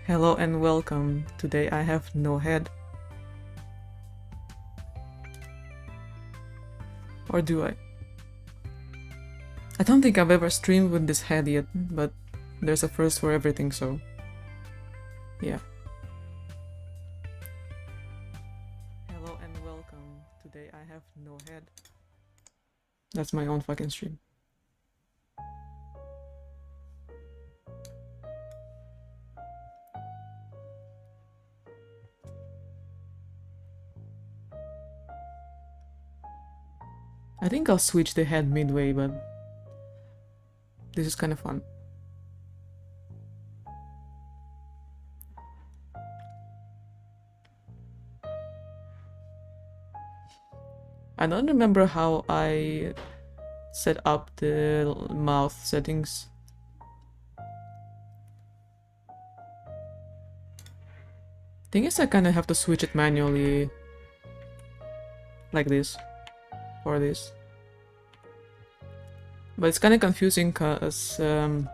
Hello and welcome. Today I have no head. Or do I? I don't think I've ever streamed with this head yet, but there's a first for everything, so yeah. Hello and welcome. Today I have no head. That's my own fucking stream. I think I'll switch the head midway, but this is kind of fun. I don't remember how I set up the mouth settings. Thing is, I kind of have to switch it manually, like this, or this. But it's kind of confusing because the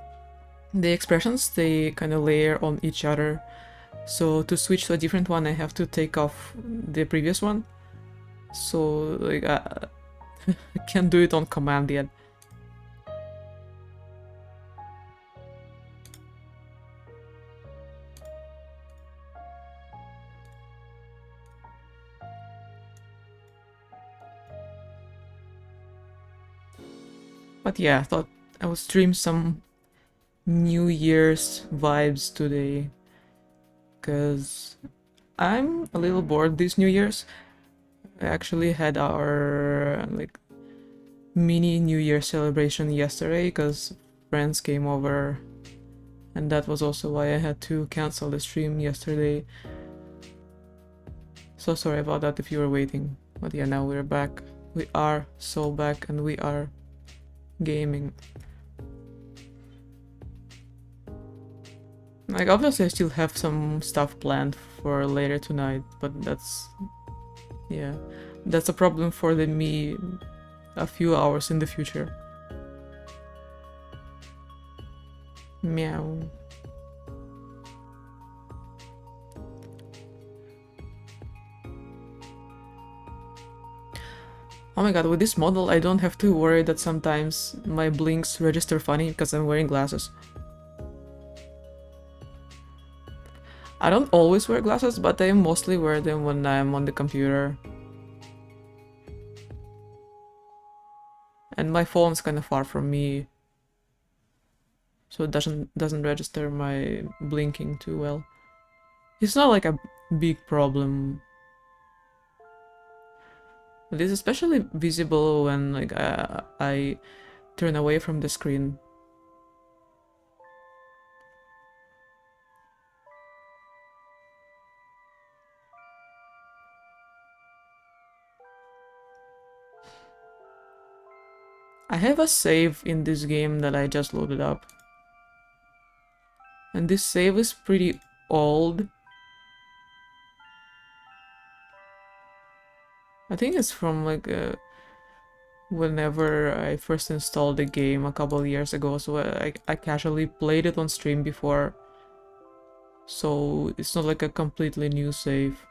expressions, they kind of layer on each other. So to switch to a different one, I have to take off the previous one. So like I can't do it on command yet. But yeah, I thought I would stream some New Year's vibes today, because I'm a little bored this New Year's. I actually had our like mini New Year celebration yesterday because friends came over, and that was also why I had to cancel the stream yesterday. So sorry about that if you were waiting. But yeah, now we're back. We are so back, and we are gaming. Like, obviously I still have some stuff planned for later tonight, but that's... yeah, that's a problem for me a few hours in the future. Meow. Oh my god, with this model I don't have to worry that sometimes my blinks register funny because I'm wearing glasses. I don't always wear glasses, but I mostly wear them when I'm on the computer. And my phone's kind of far from me, so it doesn't register my blinking too well. It's not like a big problem. It is especially visible when like I turn away from the screen. I have a save in this game that I just loaded up. And this save is pretty old. I think it's from like whenever I first installed the game a couple of years ago, so I casually played it on stream before. So it's not like a completely new save.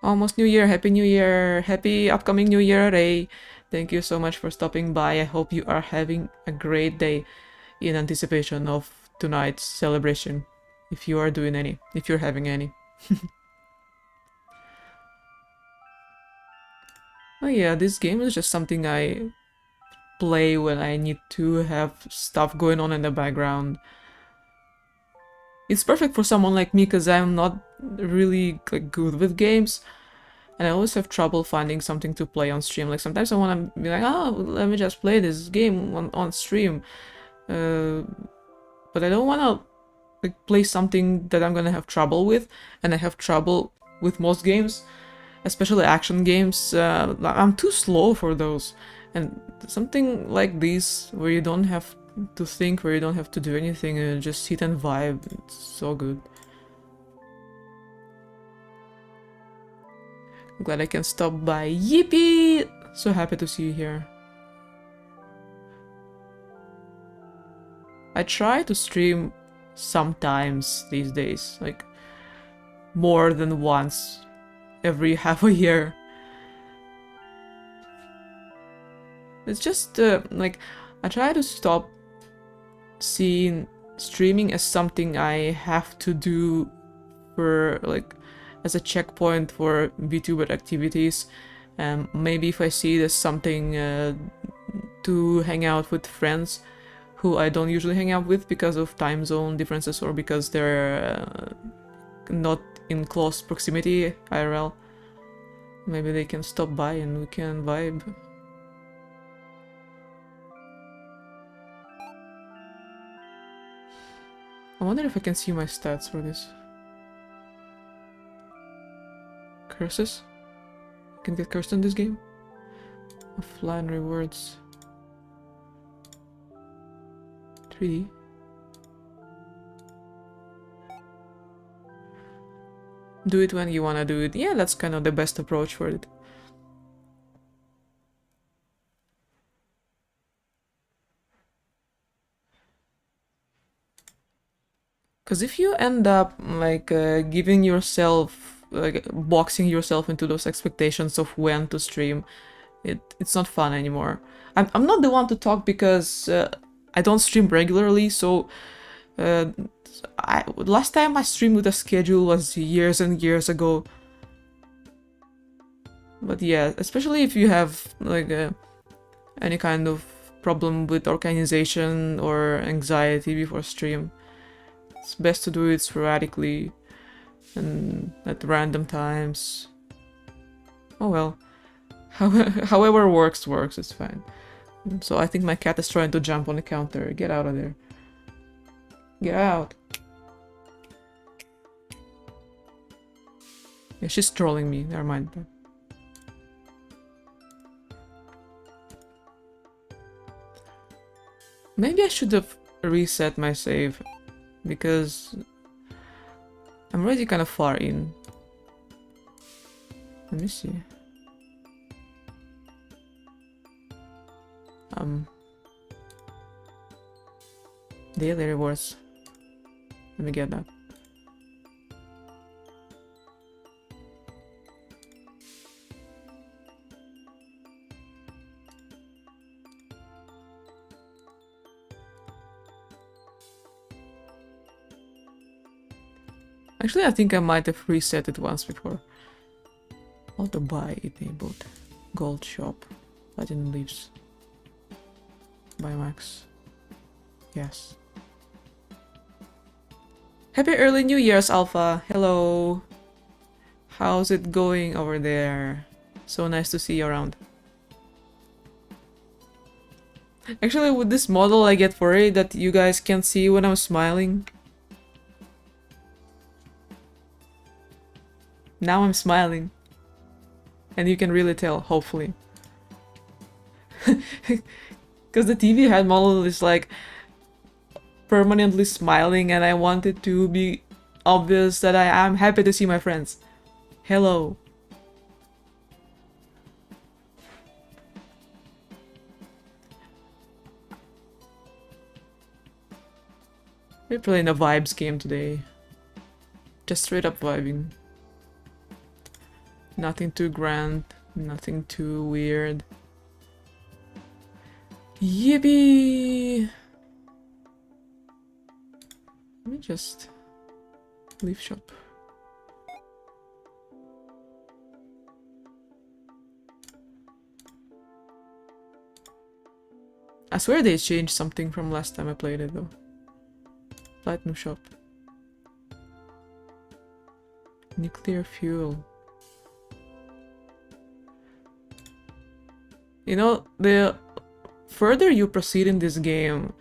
Almost New Year, Happy New Year, Happy upcoming New Year, Ray. Thank you so much for stopping by. I hope you are having a great day in anticipation of tonight's celebration. If you are doing any, if you're having any. Oh yeah, this game is just something I play when I need to have stuff going on in the background. It's perfect for someone like me because I'm not really like, good with games, and I always have trouble finding something to play on stream. Like sometimes I want to be like, oh, let me just play this game on stream, but I don't want to like play something that I'm gonna have trouble with, and I have trouble with most games, especially action games. I'm too slow for those, and something like this where you don't have to think, where you don't have to do anything, and just sit and vibe. It's so good. I'm glad I can stop by. Yippee! So happy to see you here. I try to stream sometimes these days, like more than once every half a year. It's just like I try to stop seeing streaming as something I have to do for like as a checkpoint for VTuber activities. Maybe if I see there's something to hang out with friends who I don't usually hang out with because of time zone differences or because they're not in close proximity IRL. Maybe they can stop by and we can vibe. I wonder if I can see my stats for this. Curses? I can get cursed in this game? Offline rewards. 3D. Do it when you wanna do it. Yeah, that's kind of the best approach for it. Because if you end up like giving yourself, like boxing yourself into those expectations of when to stream, it's not fun anymore. I'm not the one to talk because I don't stream regularly, so last time I streamed with a schedule was years and years ago. But yeah, especially if you have like any kind of problem with organization or anxiety before stream, it's best to do it sporadically and at random times. Oh well. However works, it's fine. So I think my cat is trying to jump on the counter. Get out of there. Get out. Yeah, she's trolling me. Never mind. Maybe I should have reset my save because I'm already kind of far in. Let me see. Daily rewards. Let me get that. Actually, I think I might have reset it once before. Auto buy enabled. Gold shop. Platinum leaves. Buy max. Yes. Happy early New Year's, Alpha. Hello. How's it going over there? So nice to see you around. Actually, with this model, I get worried that you guys can't see when I'm smiling. Now I'm smiling. And you can really tell, hopefully. Because the TV head model is like permanently smiling and I want it to be obvious that I am happy to see my friends. Hello. We're playing a vibes game today. Just straight up vibing. Nothing too grand, nothing too weird. Yippee! Let me just leave shop. I swear they changed something from last time I played it though. Platinum shop. Nuclear fuel. You know, the further you proceed in this game,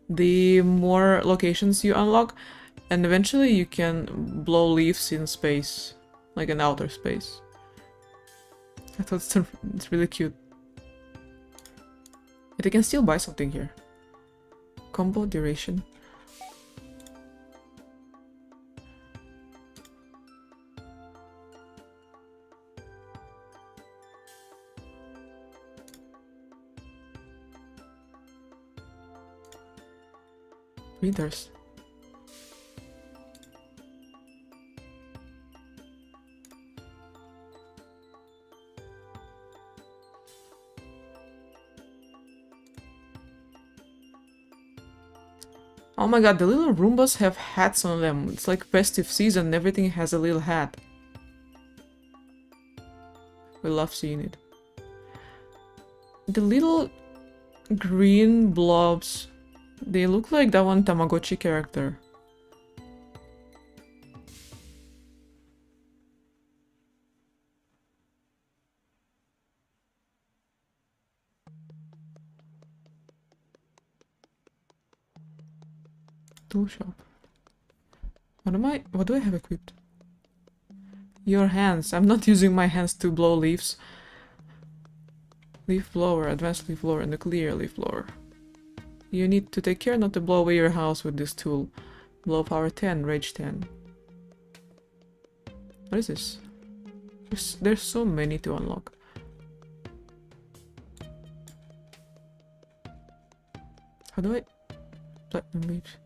the more locations you unlock, and eventually you can blow leaves in space, like in outer space. I thought it's really cute. But I can still buy something here. Combo duration. Printers. Oh my god, the little Roombas have hats on them. It's like festive season, everything has a little hat. We love seeing it. The little green blobs, they look like that one Tamagotchi character. Tool shop. What do I have equipped? Your hands. I'm not using my hands to blow leaves. Leaf blower, advanced leaf blower, nuclear leaf blower. You need to take care not to blow away your house with this tool. Blow power 10, rage 10. What is this? There's so many to unlock. How do I... Platinum leaves.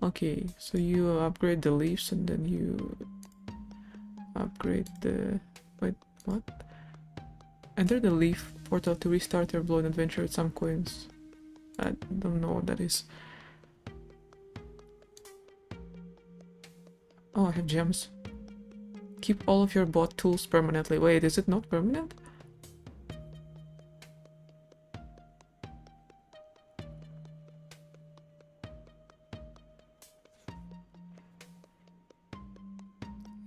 Okay, so you upgrade the leaves and then you upgrade the... Wait, what? Enter the leaf portal to restart your blown adventure with some coins. I don't know what that is. Oh, I have gems. Keep all of your bought tools permanently. Wait, is it not permanent?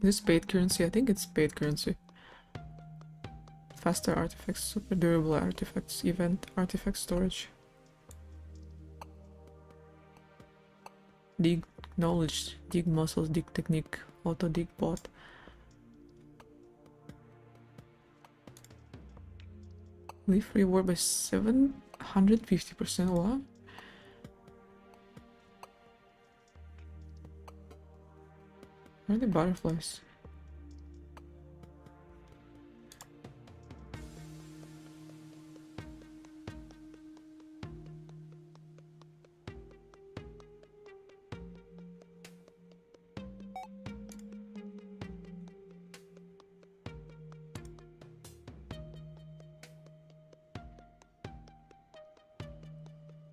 Is this paid currency? I think it's paid currency. Faster artifacts, super durable artifacts, event artifact storage. Dig knowledge, dig muscles, dig technique, auto dig bot. Leaf reward by 750%. What? Where are the butterflies?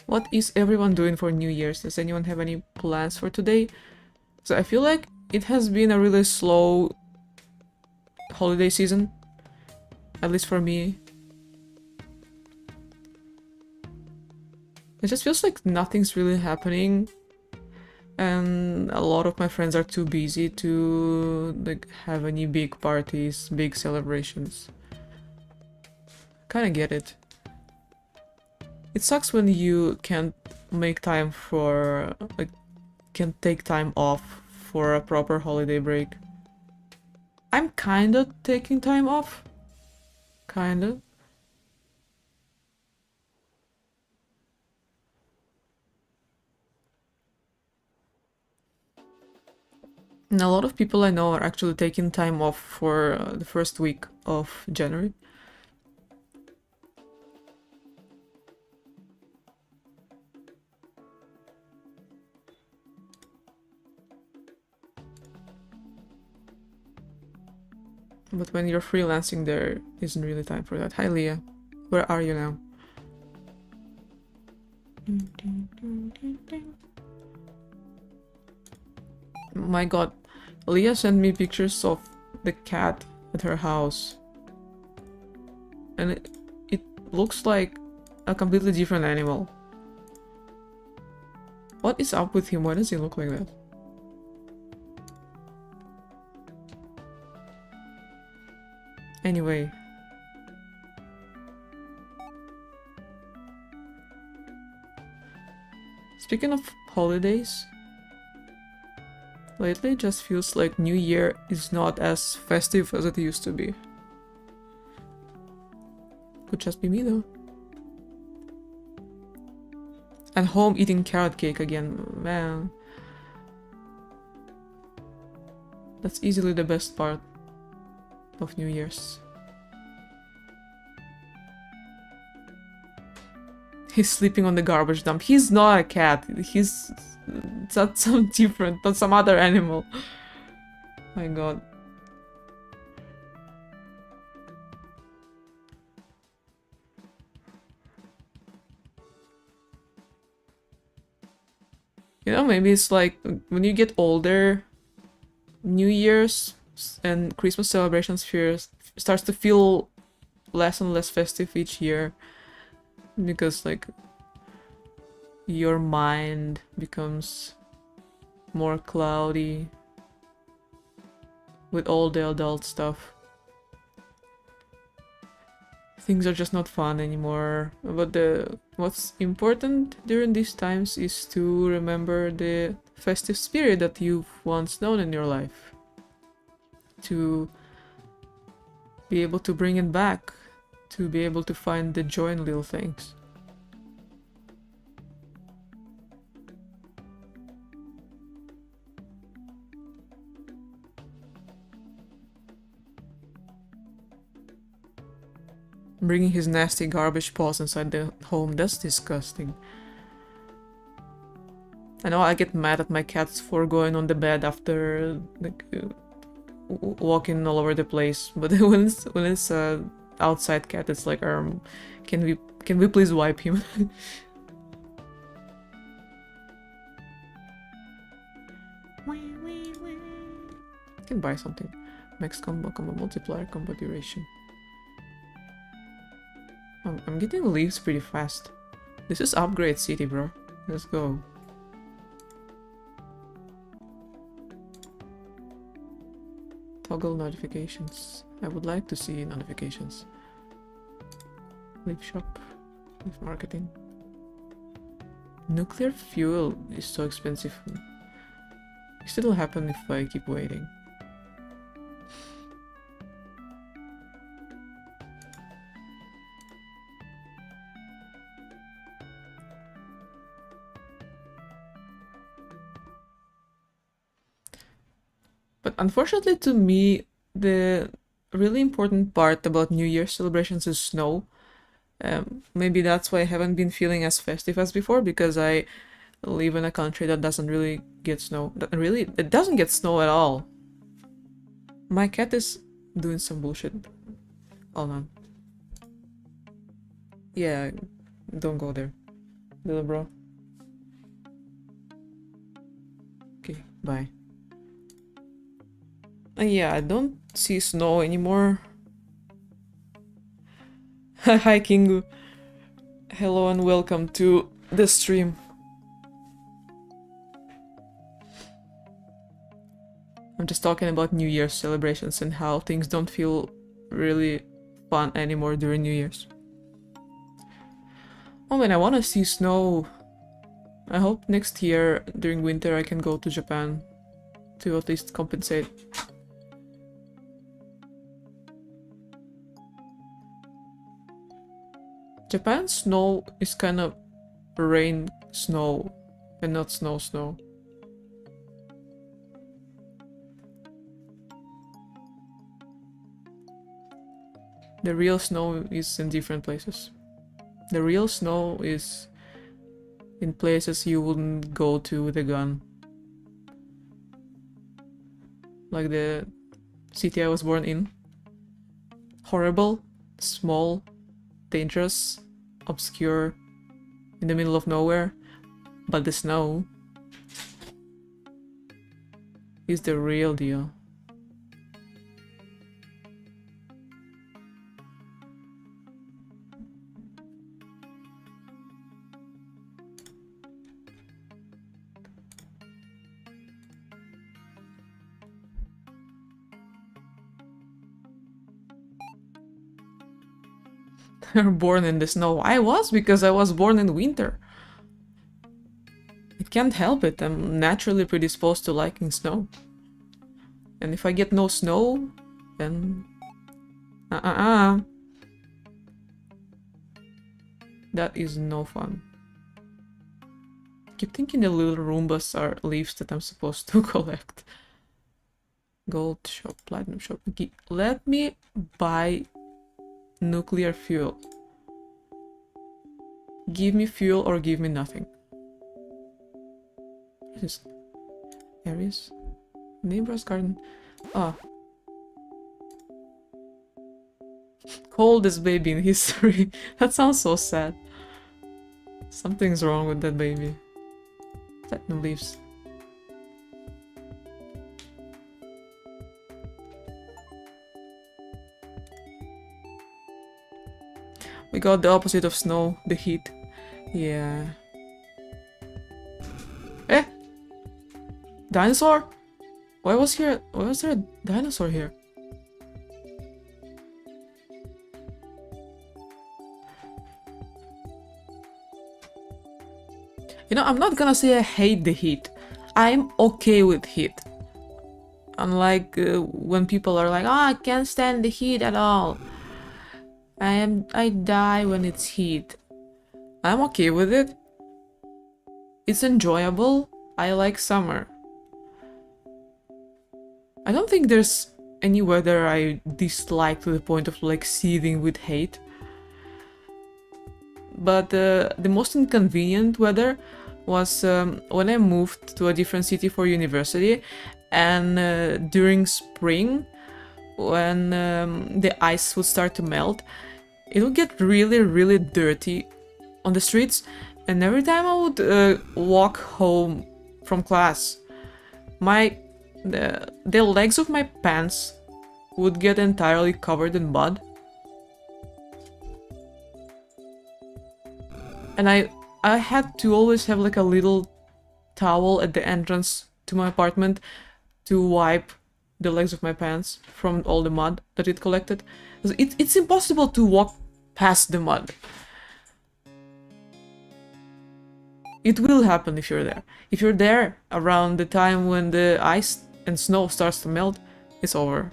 What is everyone doing for New Year's? Does anyone have any plans for today? So I feel like it has been a really slow holiday season, at least for me. It just feels like nothing's really happening, and a lot of my friends are too busy to like have any big parties, big celebrations. Kinda get it. It sucks when you can't make time for, like, can't take time off for a proper holiday break. I'm kinda taking time off. Kinda. And a lot of people I know are actually taking time off for the first week of January. But when you're freelancing, there isn't really time for that. Hi, Leah. Where are you now? My god. Leah sent me pictures of the cat at her house. And it looks like a completely different animal. What is up with him? Why does he look like that? Anyway. Speaking of holidays, lately it just feels like New Year is not as festive as it used to be. Could just be me though. At home eating carrot cake again, man. That's easily the best part of New Year's. He's sleeping on the garbage dump. He's not a cat. He's that's some different, that's some other animal. My god. You know, maybe it's like when you get older, New Year's and Christmas celebrations starts to feel less and less festive each year, because like your mind becomes more cloudy with all the adult stuff. Things are just not fun anymore. But what's important during these times is to remember the festive spirit that you've once known in your life. To be able to bring it back. To be able to find the joy in little things. Bringing his nasty garbage paws inside the home, that's disgusting. I know I get mad at my cats for going on the bed after like, walking all over the place, but when it's a outside cat, it's like, can we please wipe him? I can buy something. Max combo multiplier combo duration. I'm getting leaves pretty fast. This is upgrade city, bro. Let's go. Toggle notifications. I would like to see notifications. Leaf shop. Leaf marketing. Nuclear fuel is so expensive. It'll happen if I keep waiting. But unfortunately to me, the really important part about New Year's celebrations is snow. Maybe that's why I haven't been feeling as festive as before, because I live in a country that doesn't really get snow. It doesn't get snow at all. My cat is doing some bullshit. Hold on. Yeah, don't go there, little bro. Okay, bye. Yeah, I don't see snow anymore. Hi, Kingu. Hello and welcome to the stream. I'm just talking about New Year's celebrations and how things don't feel really fun anymore during New Year's. Oh man, I want to see snow. I hope next year during winter I can go to Japan to at least compensate. Japan's snow is kind of rain snow and not snow. The real snow is in different places. The real snow is in places you wouldn't go to with a gun. Like the city I was born in. Horrible, small, dangerous, obscure, in the middle of nowhere. But the snow is the real deal. Born in the snow. I was, because I was born in winter. I can't help it. I'm naturally predisposed to liking snow. And if I get no snow, then... That is no fun. I keep thinking the little Roombas are leaves that I'm supposed to collect. Gold shop, platinum shop. Let me buy nuclear fuel. Give me fuel or give me nothing. What is Aries? Neighbor's garden. Ah. Coldest baby in history. That sounds so sad. Something's wrong with that baby. Platinum leaves. We got the opposite of snow, the heat. Yeah. Eh! Dinosaur? Why was there a dinosaur here? You know, I'm not gonna say I hate the heat. I'm okay with heat. Unlike when people are like, oh, I can't stand the heat at all. I die when it's heat. I'm okay with it. It's enjoyable. I like summer. I don't think there's any weather I dislike to the point of like seething with hate. But the most inconvenient weather was when I moved to a different city for university, and during spring, when the ice would start to melt, it would get really, really dirty on the streets, and every time I would walk home from class, the legs of my pants would get entirely covered in mud. And I had to always have like a little towel at the entrance to my apartment to wipe the legs of my pants from all the mud that it collected. It's impossible to walk past the mud. It will happen if you're there. If you're there around the time when the ice and snow starts to melt, it's over.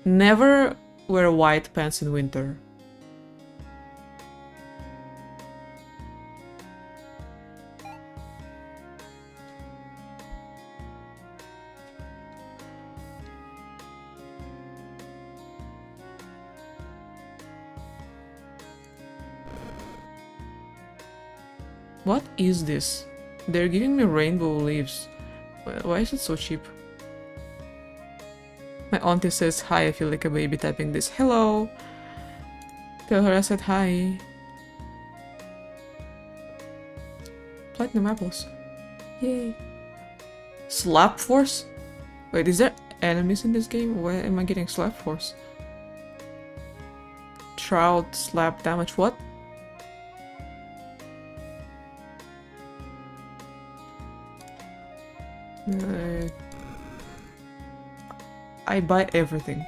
Never wear white pants in winter. What is this? They're giving me rainbow leaves. Why is it so cheap? My auntie says hi, I feel like a baby typing this. Hello! Tell her I said hi. Platinum apples. Yay. Slap force? Wait, is there enemies in this game? Why am I getting slap force? Shroud, slap, damage, what? I buy everything.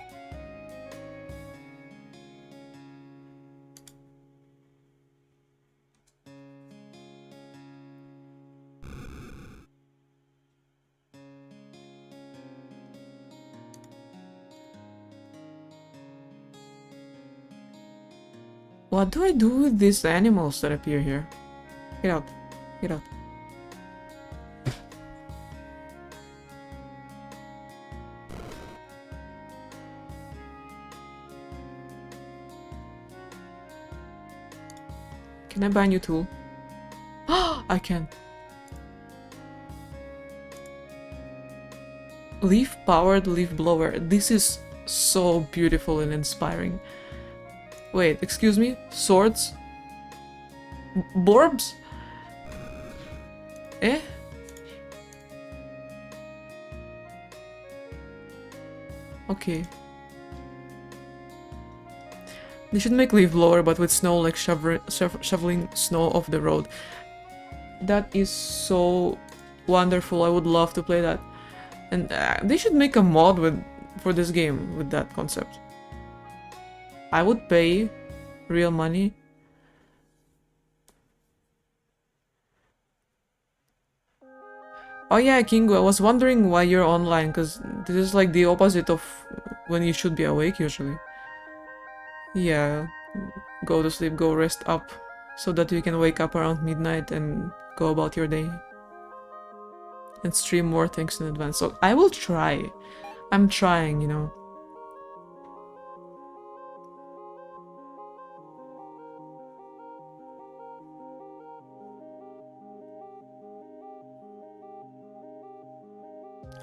What do I do with these animals that appear here? Get out. Get out. Can I buy a new tool? I can. Leaf-powered leaf blower. This is so beautiful and inspiring. Wait, excuse me? Swords? Borbs? Eh? Okay. They should make leaf blower, but with snow, like shoveling snow off the road. That is so wonderful. I would love to play that. And they should make a mod for this game with that concept. I would pay real money. Oh yeah, Kingo, I was wondering why you're online, because this is like the opposite of when you should be awake usually. Yeah, go to sleep, go rest up, so that you can wake up around midnight and go about your day. And stream more things in advance. So I will try. I'm trying, you know.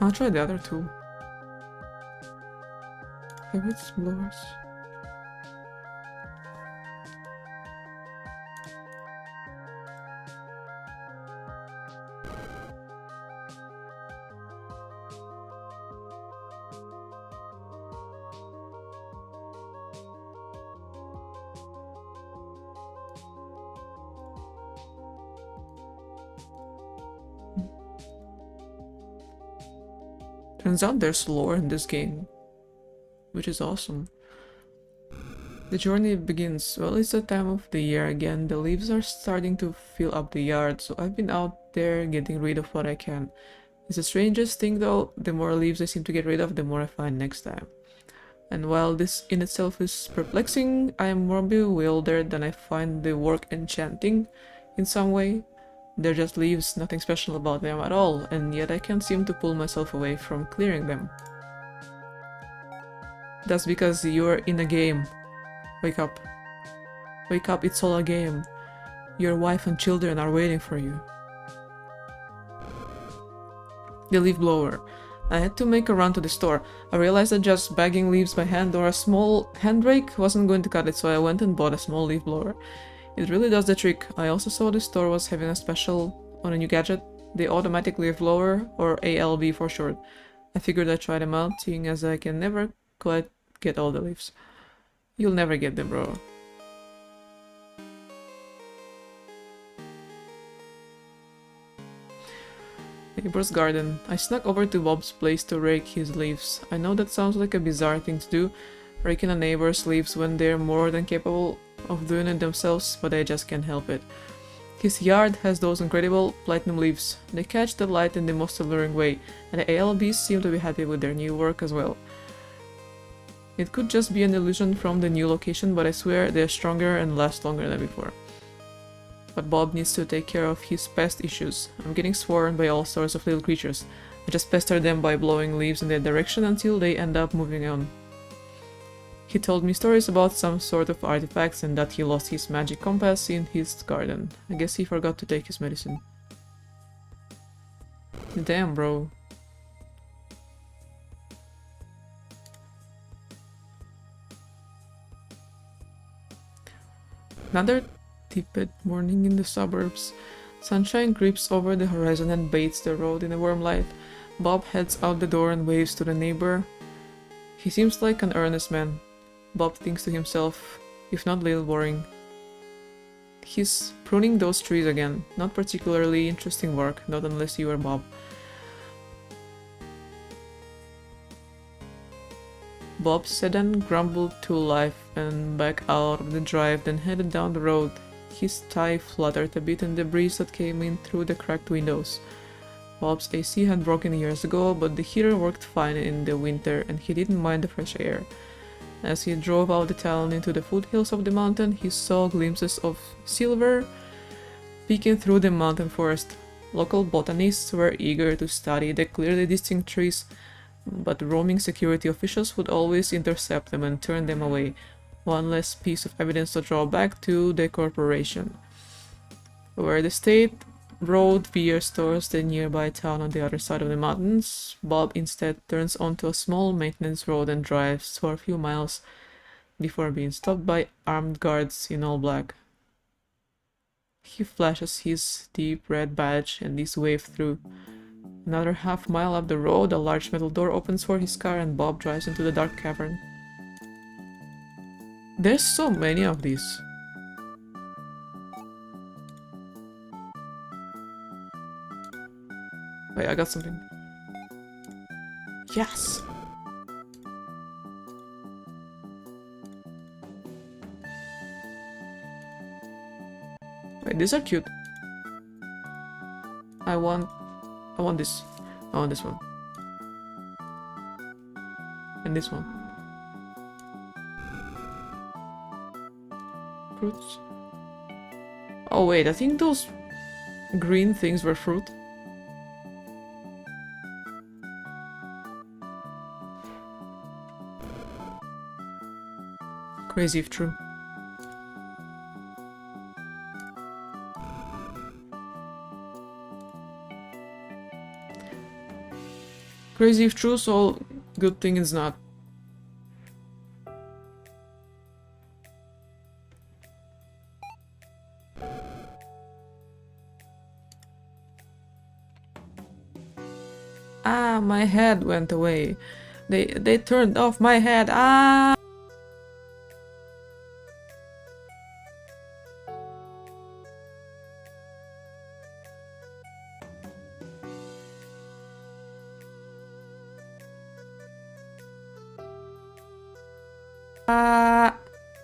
I'll try the other two. Favorite blowers. Turns out there's lore in this game, which is awesome. The journey begins. Well, it's the time of the year again. The leaves are starting to fill up the yard, so I've been out there getting rid of what I can. It's the strangest thing though, the more leaves I seem to get rid of, the more I find next time. And while this in itself is perplexing, I am more bewildered than I find the work enchanting in some way. They're just leaves, nothing special about them at all, and yet I can't seem to pull myself away from clearing them. That's because you're in a game. Wake up. Wake up, it's all a game. Your wife and children are waiting for you. The leaf blower. I had to make a run to the store. I realized that just bagging leaves by hand or a small hand rake wasn't going to cut it, so I went and bought a small leaf blower. It really does the trick. I also saw the store was having a special on a new gadget, the automatic leaf blower, or ALB for short. I figured I'd try them out, seeing as I can never quite get all the leaves. You'll never get them, bro. Neighbor's garden. I snuck over to Bob's place to rake his leaves. I know that sounds like a bizarre thing to do, raking a neighbor's leaves when they're more than capable of doing it themselves, but I just can't help it. His yard has those incredible platinum leaves. They catch the light in the most alluring way, and the ALBs seem to be happy with their new work as well. It could just be an illusion from the new location, but I swear they're stronger and last longer than before. But Bob needs to take care of his pest issues. I'm getting swarmed by all sorts of little creatures. I just pester them by blowing leaves in their direction until they end up moving on. He told me stories about some sort of artifacts and that he lost his magic compass in his garden. I guess he forgot to take his medicine. Damn, bro. Another tepid morning in the suburbs. Sunshine creeps over the horizon and bathes the road in a warm light. Bob heads out the door and waves to the neighbor. He seems like an earnest man. Bob thinks to himself, if not a little boring. He's pruning those trees again. Not particularly interesting work, not unless you are Bob. Bob's sedan grumbled to life and back out of the drive, then headed down the road. His tie fluttered a bit in the breeze that came in through the cracked windows. Bob's AC had broken years ago, but the heater worked fine in the winter and he didn't mind the fresh air. As he drove out the town into the foothills of the mountain, he saw glimpses of silver peeking through the mountain forest. Local botanists were eager to study the clearly distinct trees, but roaming security officials would always intercept them and turn them away. One less piece of evidence to draw back to the corporation. Where the state road veers towards the nearby town on the other side of the mountains, Bob instead turns onto a small maintenance road and drives for a few miles before being stopped by armed guards in all black. He flashes his deep red badge and is waved through. Another half-mile up the road, a large metal door opens for his car and Bob drives into the dark cavern. There's so many of these. Wait, I got something. Yes! Wait, these are cute. I want this. I want this one. And this one. Fruits. Oh wait, I think those green things were fruit. Crazy if true. Crazy if true, so good thing it's not. Ah, my head went away. They turned off my head. Ah!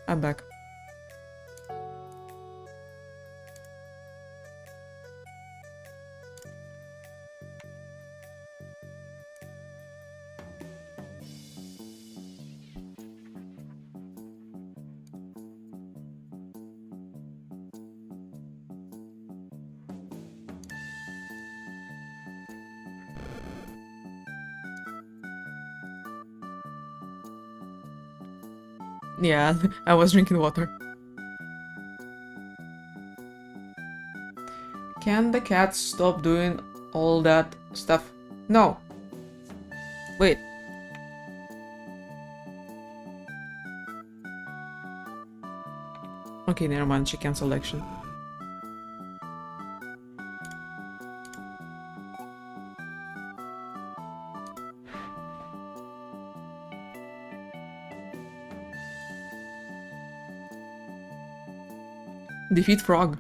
I'm back. Yeah, I was drinking water. Can the cat stop doing all that stuff? No. Wait. Okay, never mind. She cancelled action. Defeat frog.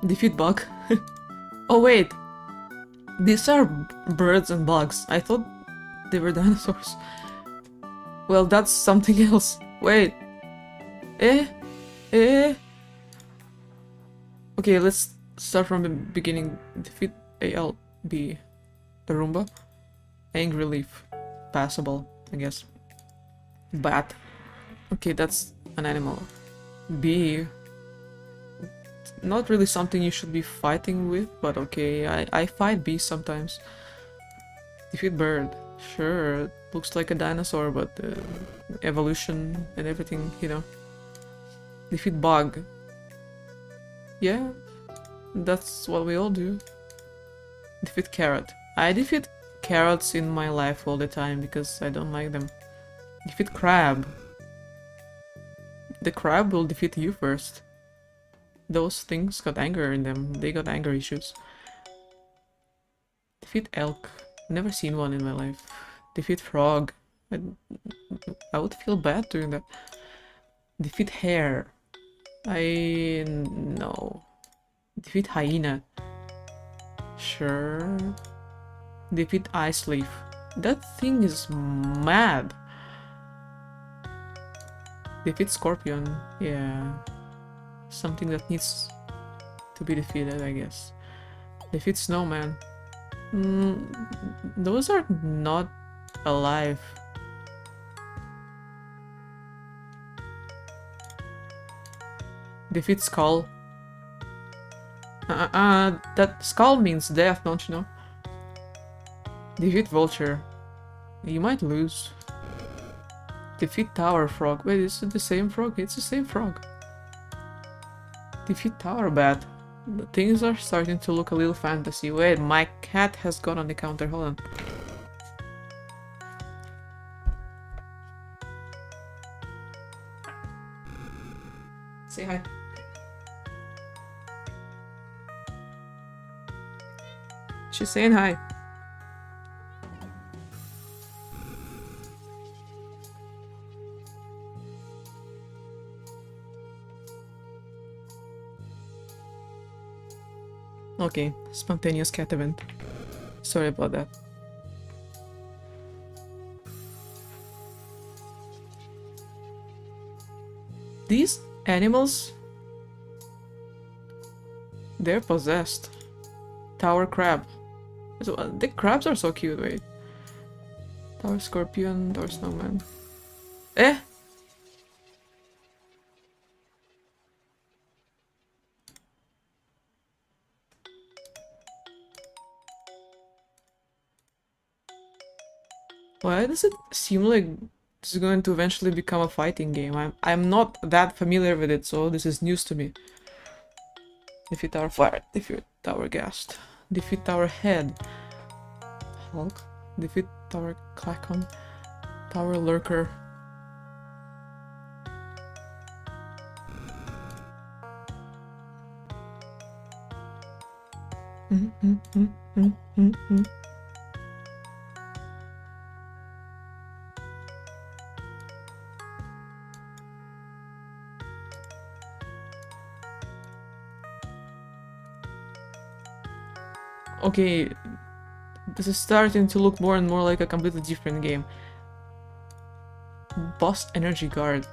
Defeat bug. Oh wait. These are birds and bugs. I thought they were dinosaurs. Well, that's something else. Wait. Eh? Eh? Okay, let's start from the beginning. Defeat ALB. The Roomba. Angry leaf. Passable, I guess. Bat. Okay, that's an animal. Bee. Not really something you should be fighting with, but okay, I fight bees sometimes. Defeat bird. Sure, looks like a dinosaur, but evolution and everything, you know. Defeat bug. Yeah, that's what we all do. Defeat carrot. I defeat carrots in my life all the time because I don't like them. Defeat crab. The crab will defeat you first. Those things got anger in them. They got anger issues. Defeat elk. Never seen one in my life. Defeat frog. I would feel bad doing that. Defeat hare. No. Defeat hyena. Sure. Defeat ice leaf. That thing is mad. Defeat scorpion. Yeah. Something that needs to be defeated, I guess. Defeat snowman. Those are not alive. Defeat skull. That skull means death, don't you know? Defeat vulture. You might lose. Defeat tower frog. Wait, is it the same frog? It's the same frog. Defeat tower bat. Things are starting to look a little fantasy. Wait, my cat has gone on the counter. Hold on. Say hi. She's saying hi. Okay, spontaneous cat event. Sorry about that. These animals, they're possessed. Tower crab. So, the crabs are so cute, wait. Tower scorpion, tower snowman. Eh? Why does it seem like this is going to eventually become a fighting game? I'm not that familiar with it, so this is news to me. Defeat tower fire, defeat tower ghast, defeat tower head. Hulk. Defeat Tower Clacon. Tower Lurker. Okay, this is starting to look more and more like a completely different game. Boss Energy Guard.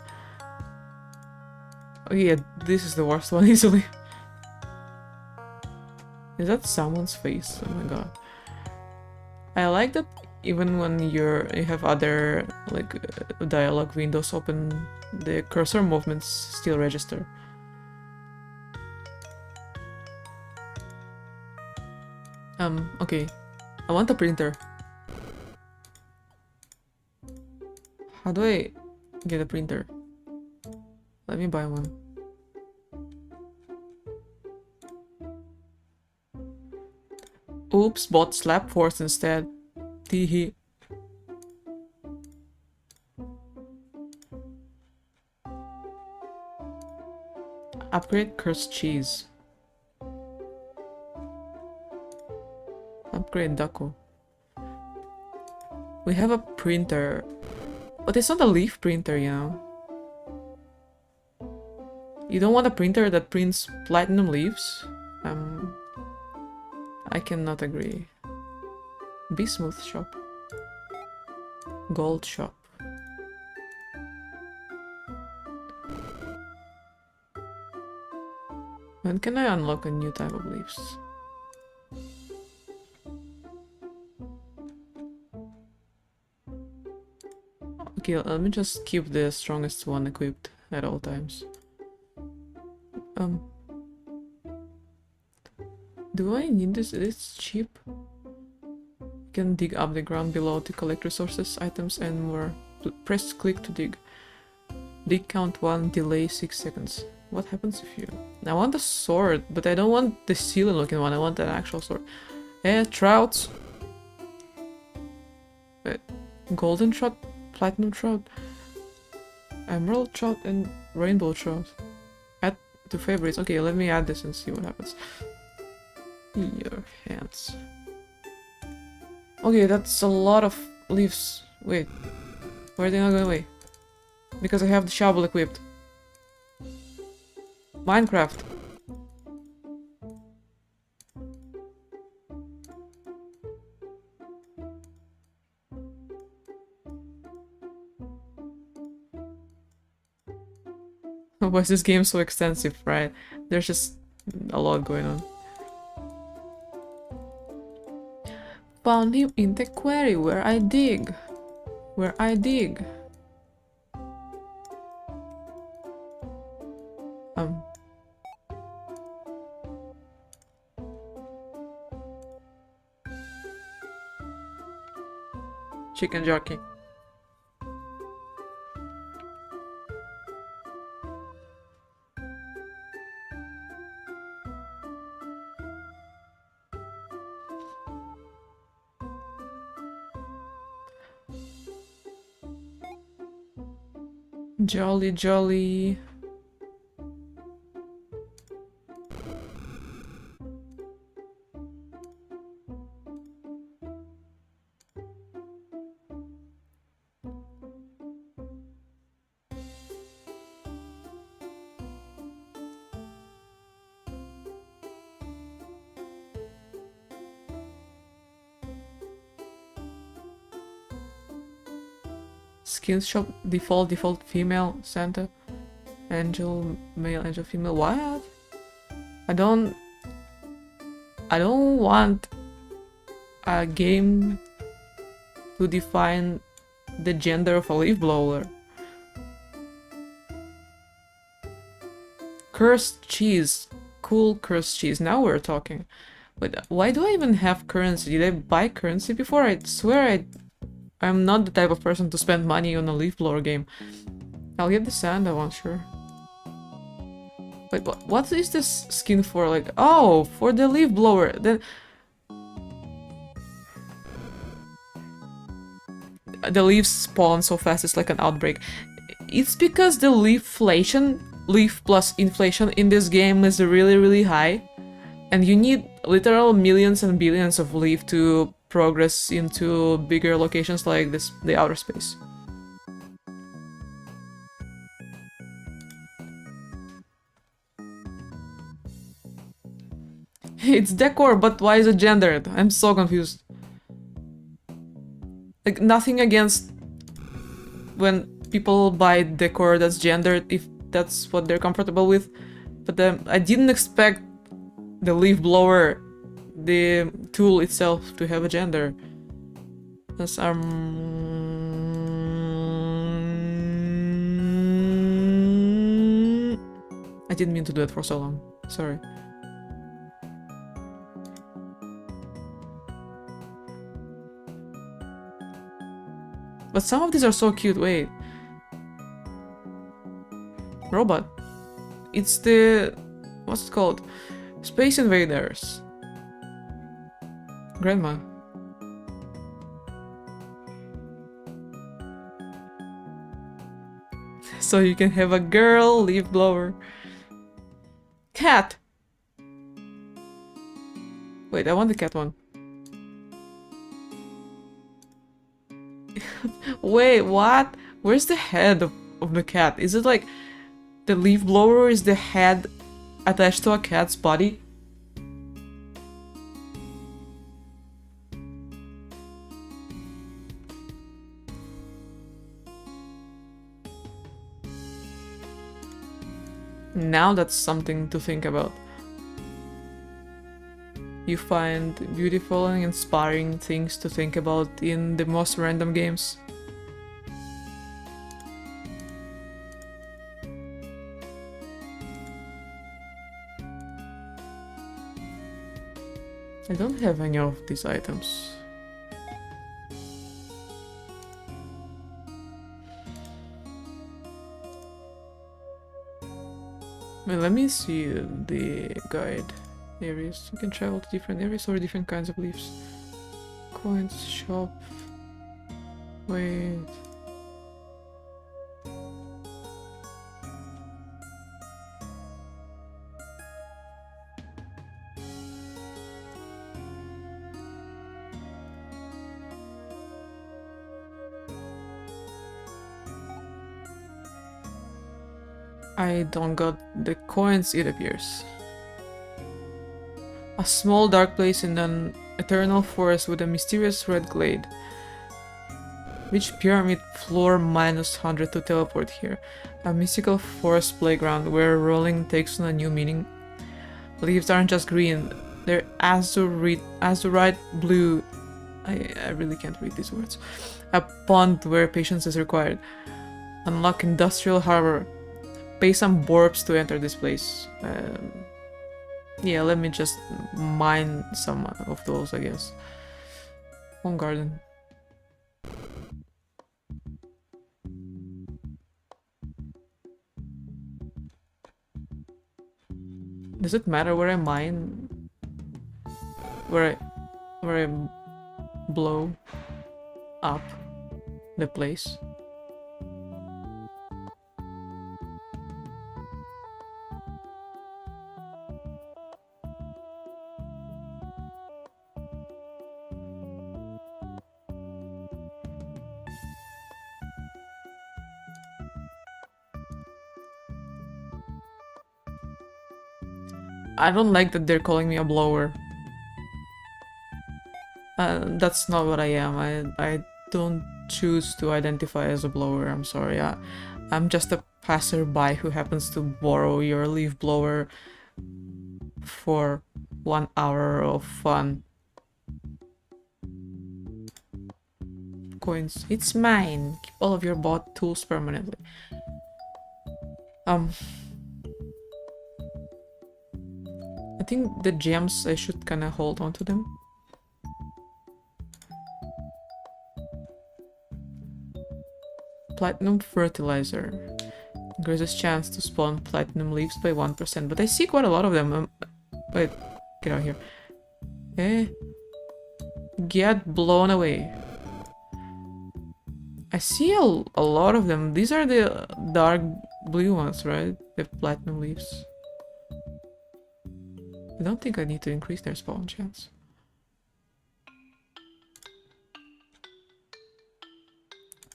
Oh yeah, this is the worst one easily. Is that someone's face? Oh my god. I like that even when you have other like dialogue windows open, the cursor movements still register. Okay. I want a printer. How do I get a printer? Let me buy one. Oops, bought Slap Force instead. Teehee. Upgrade Cursed Cheese. Upgrade Daco. We have a printer. But it's not a leaf printer, you know. You don't want a printer that prints platinum leaves? I cannot agree. Bismuth shop. Gold shop. When can I unlock a new type of leaves? Okay, let me just keep the strongest one equipped at all times. Do I need this? It's cheap. You can dig up the ground below to collect resources, items, and more. Press click to dig. Dig count 1, delay 6 seconds. What happens if you... I want a sword, but I don't want the ceiling looking one, I want an actual sword. Trouts! Golden trout, platinum trout, emerald trout, and rainbow trout. Add to favorites. Okay, let me add this and see what happens. Your hands. Okay, that's a lot of leaves. Wait, where are they not going away? Because I have the shovel equipped. Minecraft. Why is this game so extensive, right? There's just a lot going on. Found him in the quarry where I dig. Where I dig. Chicken jockey. Jolly, jolly. Skills shop, default female Santa. Angel, male, angel, female. What? I don't want a game to define the gender of a leaf blower. Cursed cheese. Cool cursed cheese. Now we're talking. Wait, why do I even have currency? Did I buy currency before? I swear I'm not the type of person to spend money on a leaf blower game. I'll get the sand, I want, sure. Wait, what is this skin for? Like, oh, for the leaf blower. Then the leaves spawn so fast, it's like an outbreak. It's because the leaf plus inflation in this game is really, really high. And you need literal millions and billions of leaf to progress into bigger locations like this, the outer space. It's decor, but why is it gendered? I'm so confused. Like, nothing against when people buy decor that's gendered, if that's what they're comfortable with. But I didn't expect the leaf blower, the tool itself, to have a gender. That's I didn't mean to do it for so long. Sorry. But some of these are so cute. Wait. Robot. It's the... what's it called? Space Invaders. Grandma. So you can have a girl leaf blower. Cat! Wait, I want the cat one. Wait, what? Where's the head of the cat? Is it like the leaf blower is the head attached to a cat's body? Now that's something to think about. You find beautiful and inspiring things to think about in the most random games. I don't have any of these items. Well, let me see the guide. Areas. You can travel to different areas or different kinds of leaves. Coins, shop. Wait. I don't got the coins, it appears. A small dark place in an eternal forest with a mysterious red glade. Reach pyramid floor -100 to teleport here. A mystical forest playground where rolling takes on a new meaning. Leaves aren't just green, they're azurite blue. I really can't read these words. A pond where patience is required. Unlock industrial harbor. Pay some borbs to enter this place. Yeah, let me just mine some of those, I guess. Home garden. Does it matter where I mine? Where I blow up the place? I don't like that they're calling me a blower. That's not what I am. I don't choose to identify as a blower, I'm sorry. I'm just a passerby who happens to borrow your leaf blower for 1 hour of fun. Coins. It's mine. Keep all of your bought tools permanently. I think the gems, I should kind of hold on to them. Platinum fertilizer. Increases chance to spawn platinum leaves by 1%, but I see quite a lot of them. Wait, get out here. Get blown away. I see a lot of them. These are the dark blue ones, right? The platinum leaves. I don't think I need to increase their spawn chance.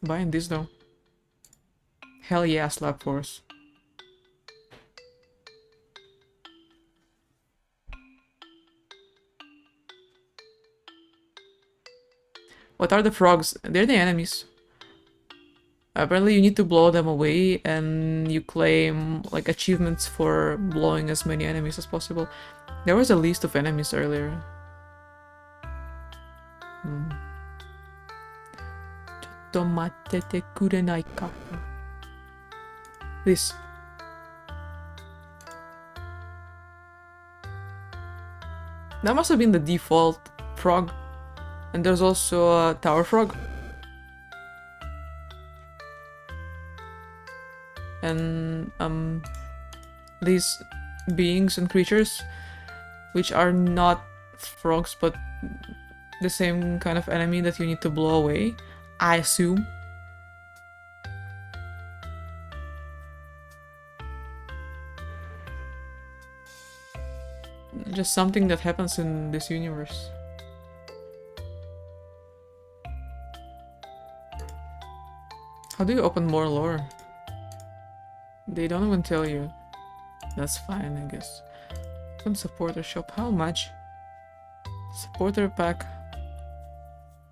Buying this though. Hell yeah, Slap Force. What are the frogs? They're the enemies. Apparently you need to blow them away and you claim like achievements for blowing as many enemies as possible. There was a list of enemies earlier. This. That must have been the default frog. And there's also a tower frog. And these beings and creatures, which are not frogs but the same kind of enemy that you need to blow away, I assume. Just something that happens in this universe. How do you open more lore? They don't even tell you. That's fine, I guess. Open supporter shop. How much? Supporter pack.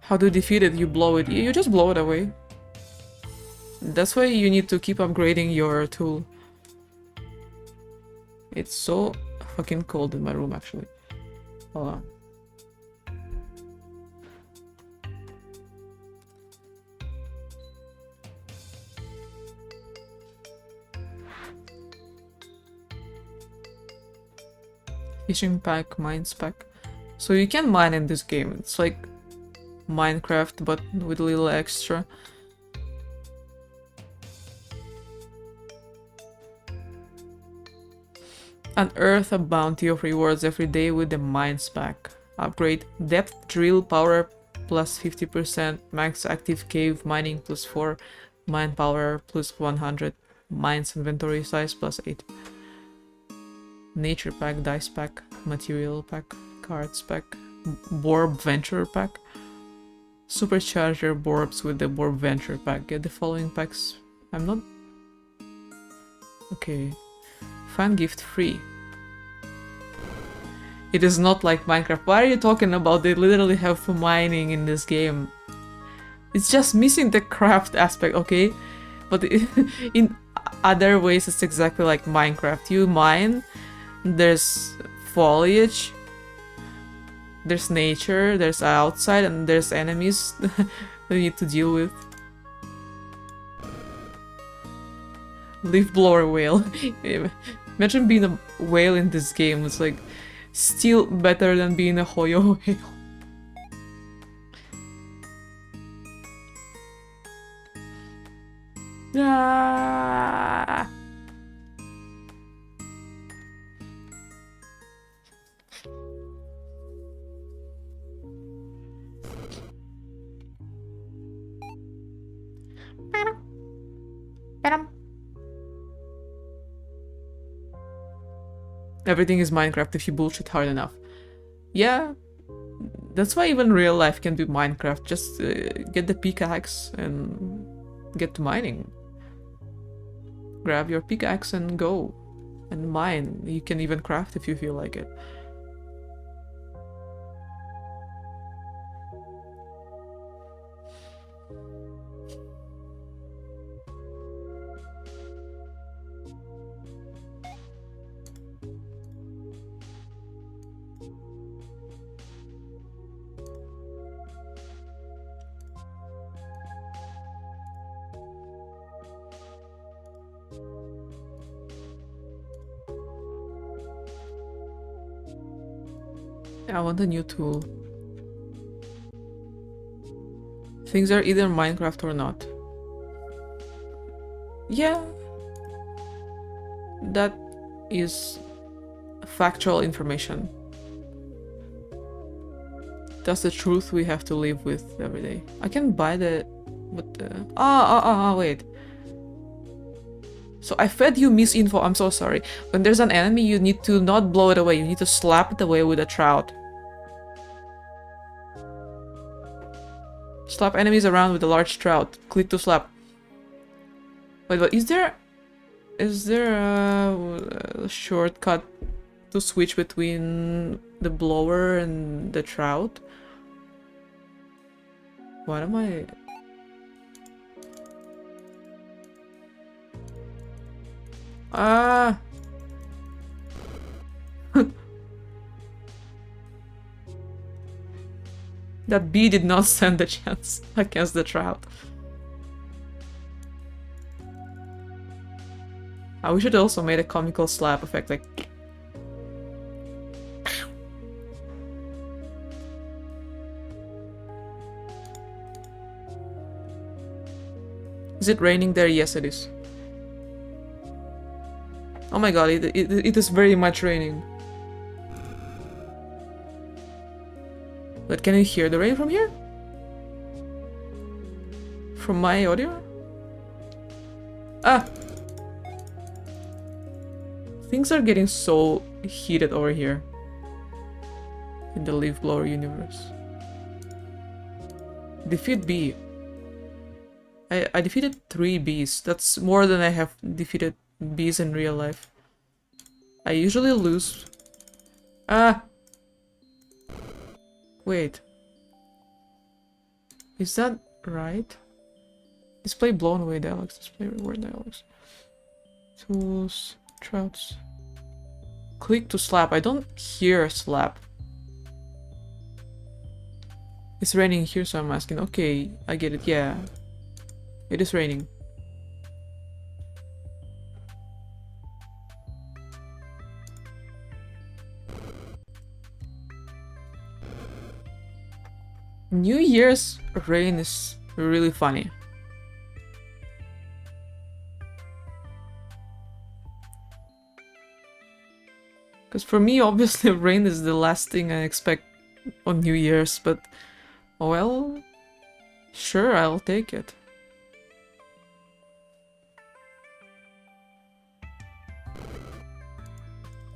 How to defeat it? You blow it. You just blow it away. That's why you need to keep upgrading your tool. It's so fucking cold in my room, actually. Hold on. Fishing pack, mines pack. So you can mine in this game. It's like Minecraft, but with a little extra. Unearth a bounty of rewards every day with the mines pack. Upgrade depth drill power plus 50%, max active cave mining plus 4, mine power plus 100, mines inventory size plus 8. Nature pack, dice pack, material pack, cards pack, Borb Venture pack. Supercharge your Borbs with the Borb Venture pack. Get the following packs. I'm not... Okay. Fan gift free. It is not like Minecraft. Why are you talking about? They literally have mining in this game. It's just missing the craft aspect, okay? But in other ways, it's exactly like Minecraft. You mine, there's foliage, there's nature, there's outside, and there's enemies that you need to deal with. Leaf blower whale. Imagine being a whale in this game. It's like still better than being a Hoyo whale. Ah! Everything is Minecraft if you bullshit hard enough. Yeah, that's why even real life can be Minecraft. Just get the pickaxe and get to mining. Grab your pickaxe and go. And mine. You can even craft if you feel like it. I want a new tool. Things are either Minecraft or not. Yeah. That is factual information. That's the truth we have to live with every day. I can buy the What the... wait. So I fed you misinfo, I'm so sorry. When there's an enemy, you need to not blow it away, you need to slap it away with a trout. Slap enemies around with a large trout. Click to slap. Wait, but is there a shortcut to switch between the blower and the trout? What am I... Ah! That bee did not stand a chance against the trout. We should also made a comical slap effect, like... Is it raining there? Yes, it is. Oh my god, it is very much raining. But can you hear the rain from here? From my audio? Ah! Things are getting so heated over here. In the leaf blower universe. Defeat bee. I defeated 3 bees. That's more than I have defeated bees in real life. I usually lose... Ah! Wait. Is that right? Display blown away dialogues. Display reward dialogues. Tools. Trouts. Click to slap. I don't hear slap. It's raining here, so I'm asking. Okay, I get it. Yeah. It is raining. New Year's rain is really funny. Because for me, obviously, rain is the last thing I expect on New Year's, but... well... sure, I'll take it.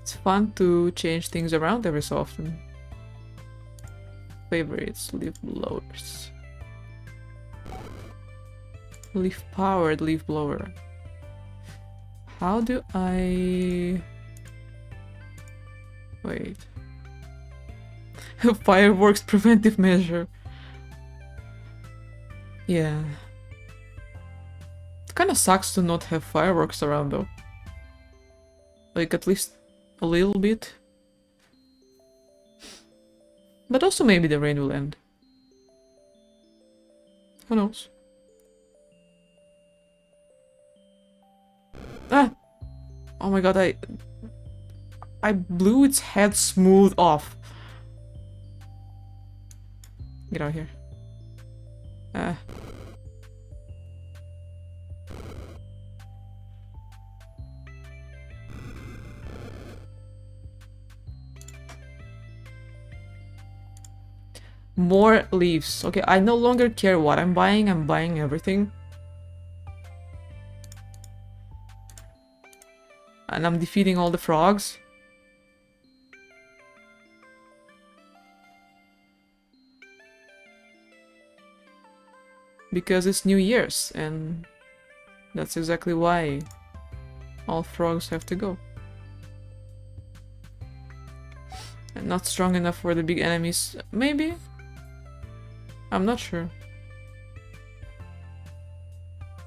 It's fun to change things around every so often. Favorites, leaf blowers. Leaf powered leaf blower. How do I... wait. Fireworks preventive measure. Yeah. It kinda sucks to not have fireworks around though. Like at least a little bit. But also maybe the rain will end. Who knows? Ah! Oh my god, I blew its head smooth off. Get out of here. Ah. More leaves. Okay, I no longer care what I'm buying everything. And I'm defeating all the frogs. Because it's New Year's, and that's exactly why all frogs have to go. And not strong enough for the big enemies, maybe? I'm not sure.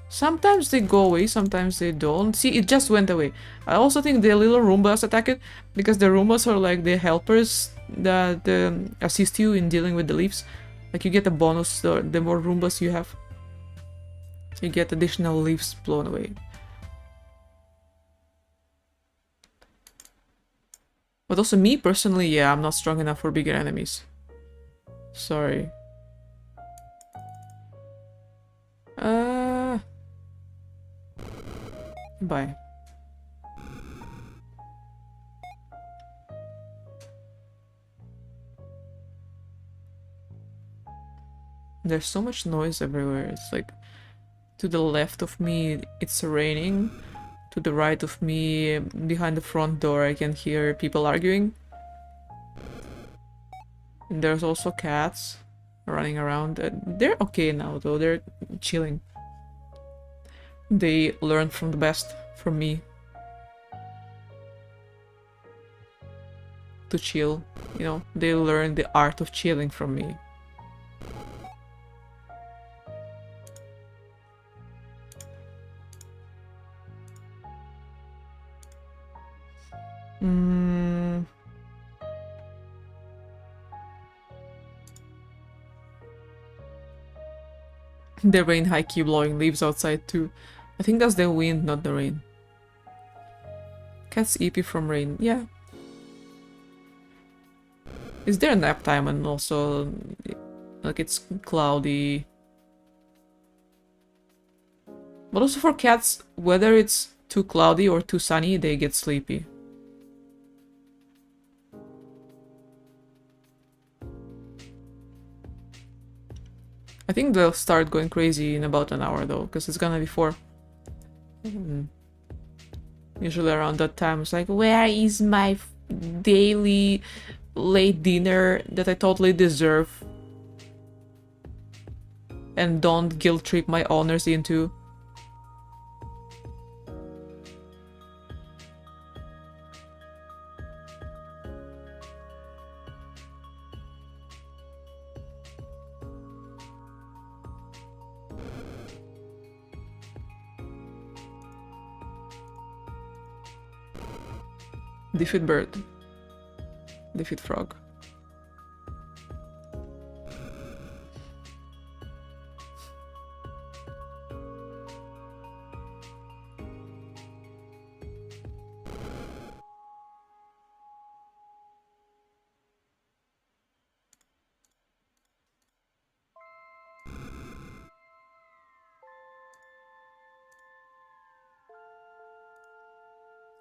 Sometimes they go away, sometimes they don't. See, it just went away. I also think the little Roombas attack it, because the Roombas are like the helpers that assist you in dealing with the leaves. Like you get a bonus the more Roombas you have. You get additional leaves blown away. But also me personally, yeah, I'm not strong enough for bigger enemies. Sorry. Bye. There's so much noise everywhere. It's like to the left of me it's raining. To the right of me, behind the front door, I can hear people arguing. And there's also cats running around. They're okay now though, they're chilling. They learned from the best from me. To chill, you know, they learned the art of chilling from me. The rain high-key blowing leaves outside too. I think that's the wind, not the rain. Cat's eepy from rain, yeah. Is there nap time and also like it's cloudy? But also for cats, whether it's too cloudy or too sunny, they get sleepy. I think they'll start going crazy in about an hour though, because it's gonna be 4. Usually around that time, it's like, where is my daily late dinner that I totally deserve and don't guilt trip my owners into? Defeat bird. Defeat frog.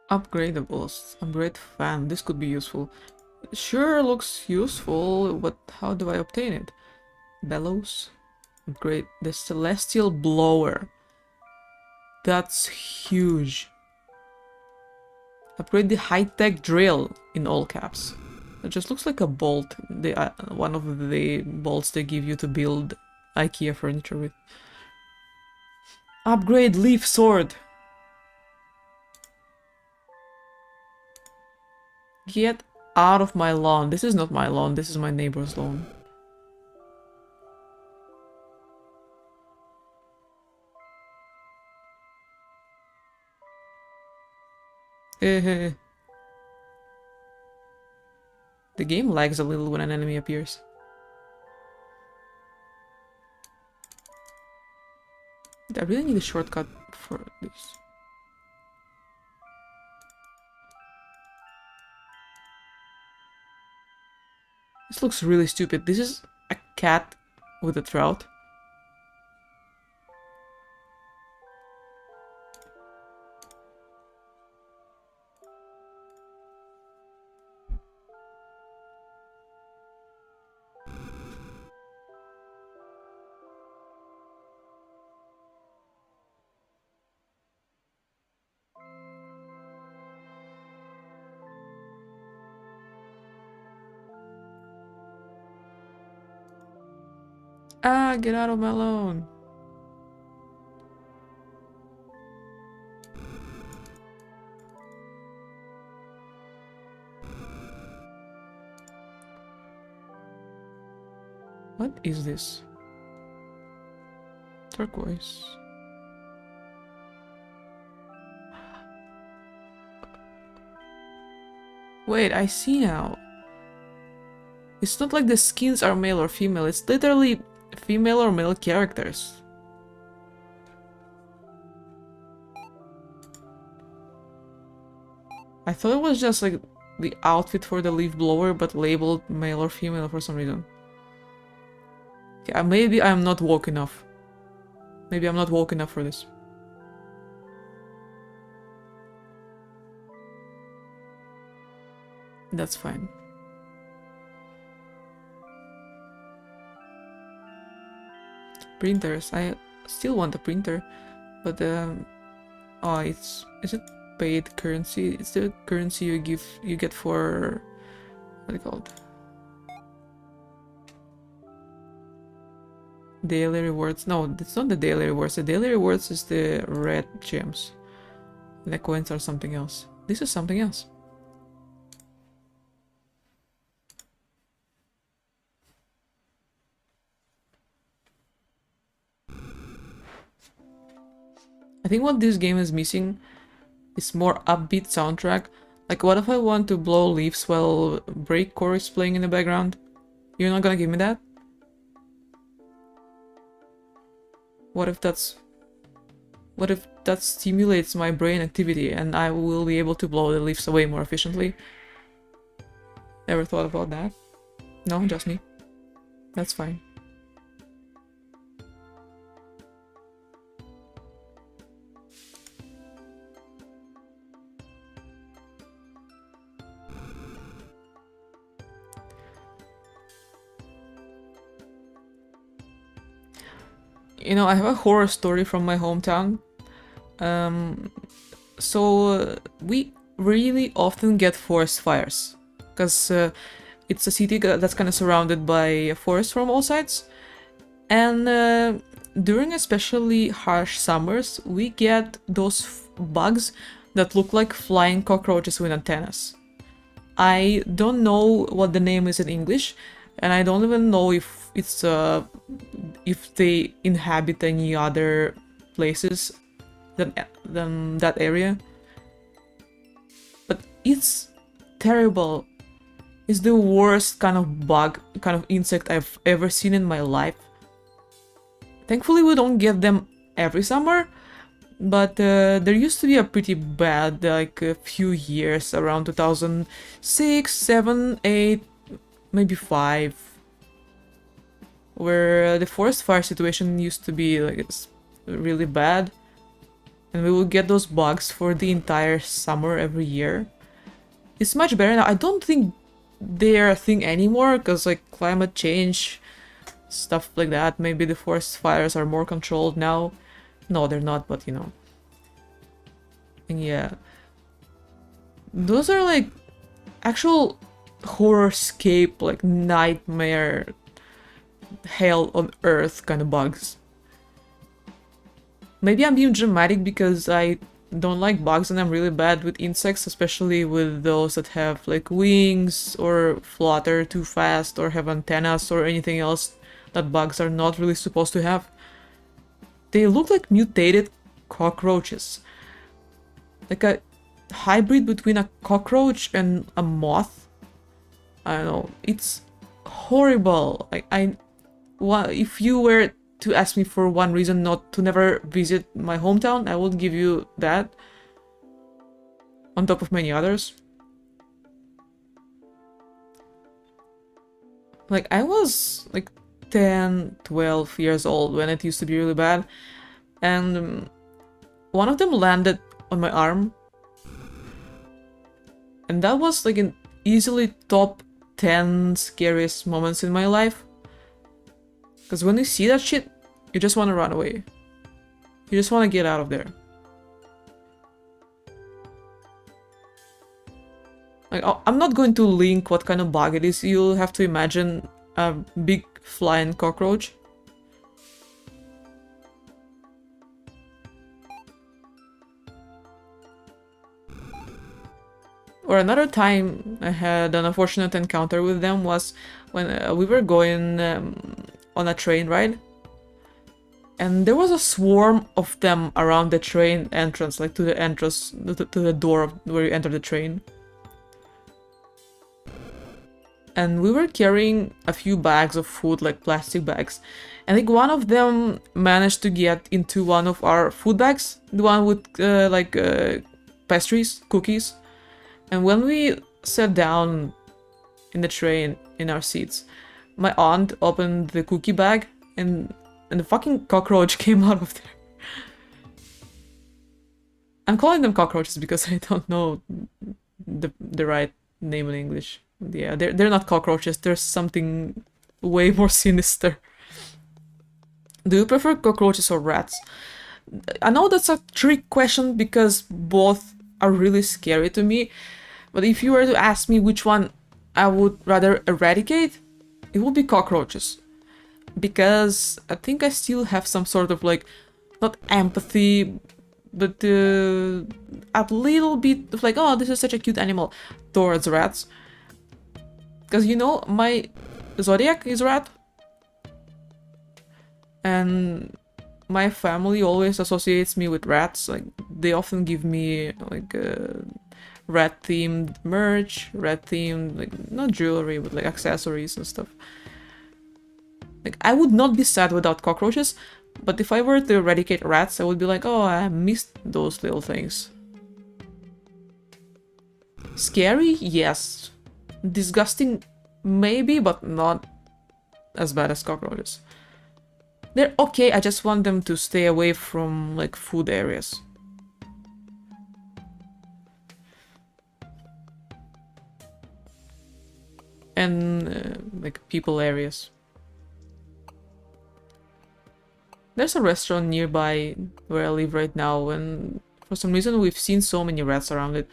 Upgradables. Upgrade fan. This could be useful. Sure looks useful, but how do I obtain it? Bellows. Upgrade the celestial blower. That's huge. Upgrade the high-tech drill in all caps. It just looks like a bolt. One of the bolts they give you to build IKEA furniture with. Upgrade leaf sword. Get out of my lawn. This is not my lawn, this is my neighbor's lawn. The game lags a little when an enemy appears. I really need a shortcut for this. This looks really stupid. This is a cat with a trout. Ah, get out of my lawn. What is this? Turquoise. Wait, I see now. It's not like the skins are male or female, it's literally female or male characters. I thought it was just like the outfit for the leaf blower, but labeled male or female for some reason. Okay, maybe I'm not woke enough. Maybe I'm not woke enough for this. That's fine. Printers. I still want a printer, but oh, is it paid currency? It's the currency you get for what do you call it? Daily rewards. No, it's not the daily rewards. The daily rewards is the red gems. And the coins are something else. This is something else. I think what this game is missing is more upbeat soundtrack. Like, what if I want to blow leaves while breakcore is playing in the background? You're not gonna give me that? What if that stimulates my brain activity and I will be able to blow the leaves away more efficiently? Ever thought about that? No, just me. That's fine. You know, I have a horror story from my hometown. We really often get forest fires, because it's a city that's kind of surrounded by a forest from all sides, and during especially harsh summers, we get those bugs that look like flying cockroaches with antennas. I don't know what the name is in English, and I don't even know if it's if they inhabit any other places than that area. But it's terrible. It's the worst kind of bug, kind of insect I've ever seen in my life. Thankfully, we don't get them every summer, but there used to be a pretty bad, like a few years, around 2006, 7, 8, maybe 5, where the forest fire situation used to be like really bad, and we would get those bugs for the entire summer every year. It's much better now. I don't think they're a thing anymore, because like climate change, stuff like that. Maybe the forest fires are more controlled now. No, they're not, but you know. And yeah, those are like actual horrorscape, like nightmare, hell on earth kind of bugs. Maybe I'm being dramatic because I don't like bugs and I'm really bad with insects, especially with those that have like wings or flutter too fast or have antennas or anything else that bugs are not really supposed to have. They look like mutated cockroaches. Like a hybrid between a cockroach and a moth. I don't know. It's horrible. If you were to ask me for one reason not to never visit my hometown, I would give you that. On top of many others. Like, I was like 10, 12 years old when it used to be really bad. And one of them landed on my arm. And that was like an easily top 10 scariest moments in my life. Because when you see that shit, you just want to run away. You just want to get out of there. Like, I'm not going to link what kind of bug it is. You'll have to imagine a big flying cockroach. Or another time I had an unfortunate encounter with them was when we were going on a train ride. And there was a swarm of them around the train entrance, like to the entrance, to the door where you enter the train. And we were carrying a few bags of food, like plastic bags. And I think one of them managed to get into one of our food bags, the one with pastries, cookies. And when we sat down in the train, in our seats, my aunt opened the cookie bag and the fucking cockroach came out of there. I'm calling them cockroaches because I don't know the right name in English. Yeah, they're not cockroaches, there's something way more sinister. Do you prefer cockroaches or rats? I know that's a trick question because both are really scary to me, but if you were to ask me which one I would rather eradicate, it would be cockroaches. Because I think I still have some sort of like, not empathy, but a little bit of like, oh, this is such a cute animal towards rats. Because you know, my zodiac is rat. And my family always associates me with rats. Like, they often give me like rat themed merch, rat themed, like, not jewelry, but like accessories and stuff. Like, I would not be sad without cockroaches, but if I were to eradicate rats, I would be like, oh, I missed those little things. Scary? Yes. Disgusting? Maybe, but not as bad as cockroaches. They're okay, I just want them to stay away from, like, food areas. And, like, people areas. There's a restaurant nearby where I live right now, and for some reason we've seen so many rats around it.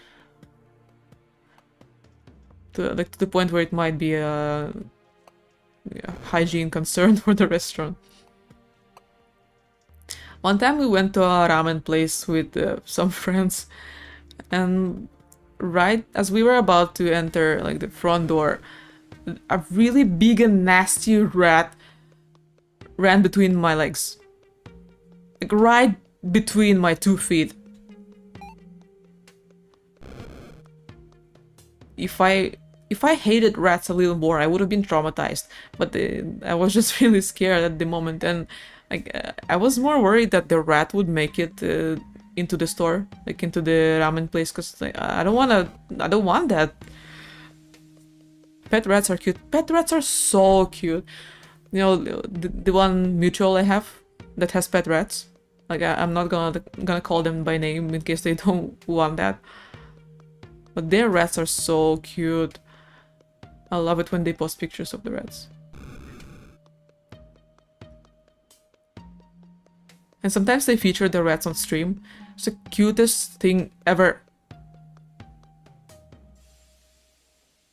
To the point where it might be a hygiene concern for the restaurant. One time we went to a ramen place with some friends, and right as we were about to enter like the front door, a really big and nasty rat ran between my legs. Like right between my 2 feet. If I hated rats a little more, I would have been traumatized. But I was just really scared at the moment, and like I was more worried that the rat would make it into the store, like into the ramen place, because like, I don't want that. Pet rats are cute. Pet rats are so cute. You know, the one mutual I have that has pet rats. Like I'm not gonna call them by name in case they don't want that. But their rats are so cute. I love it when they post pictures of the rats. And sometimes they feature the rats on stream. It's the cutest thing ever.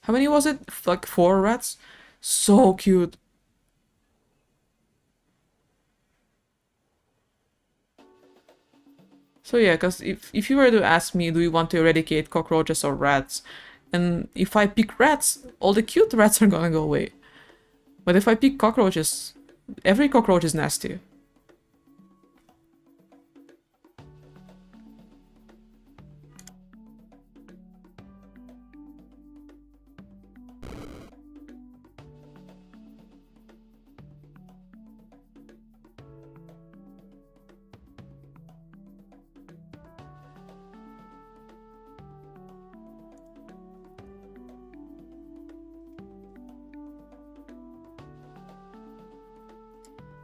How many was it? Like 4 rats? So cute. So yeah, because if you were to ask me, do you want to eradicate cockroaches or rats? And if I pick rats, all the cute rats are gonna go away. But if I pick cockroaches, every cockroach is nasty.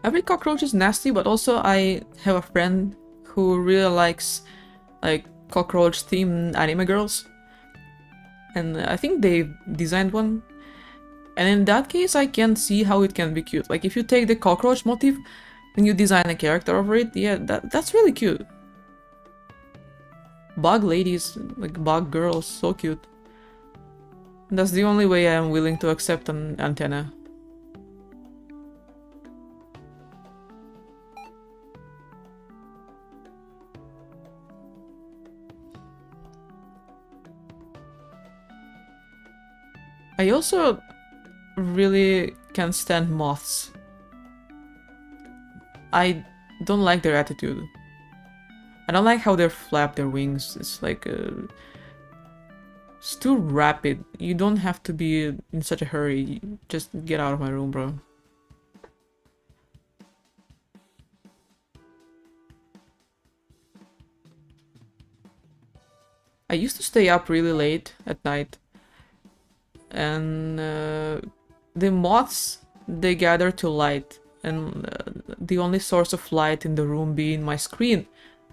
Every cockroach is nasty, but also I have a friend who really likes like cockroach themed anime girls. And I think they designed one. And in that case I can see how it can be cute. Like if you take the cockroach motif and you design a character over it, yeah, that's really cute. Bug ladies, like bug girls, so cute. And that's the only way I'm willing to accept an antenna. I also really can't stand moths. I don't like their attitude. I don't like how they flap their wings. It's like it's too rapid. You don't have to be in such a hurry. Just get out of my room, bro. I used to stay up really late at night. And the moths, they gather to light, and the only source of light in the room being my screen.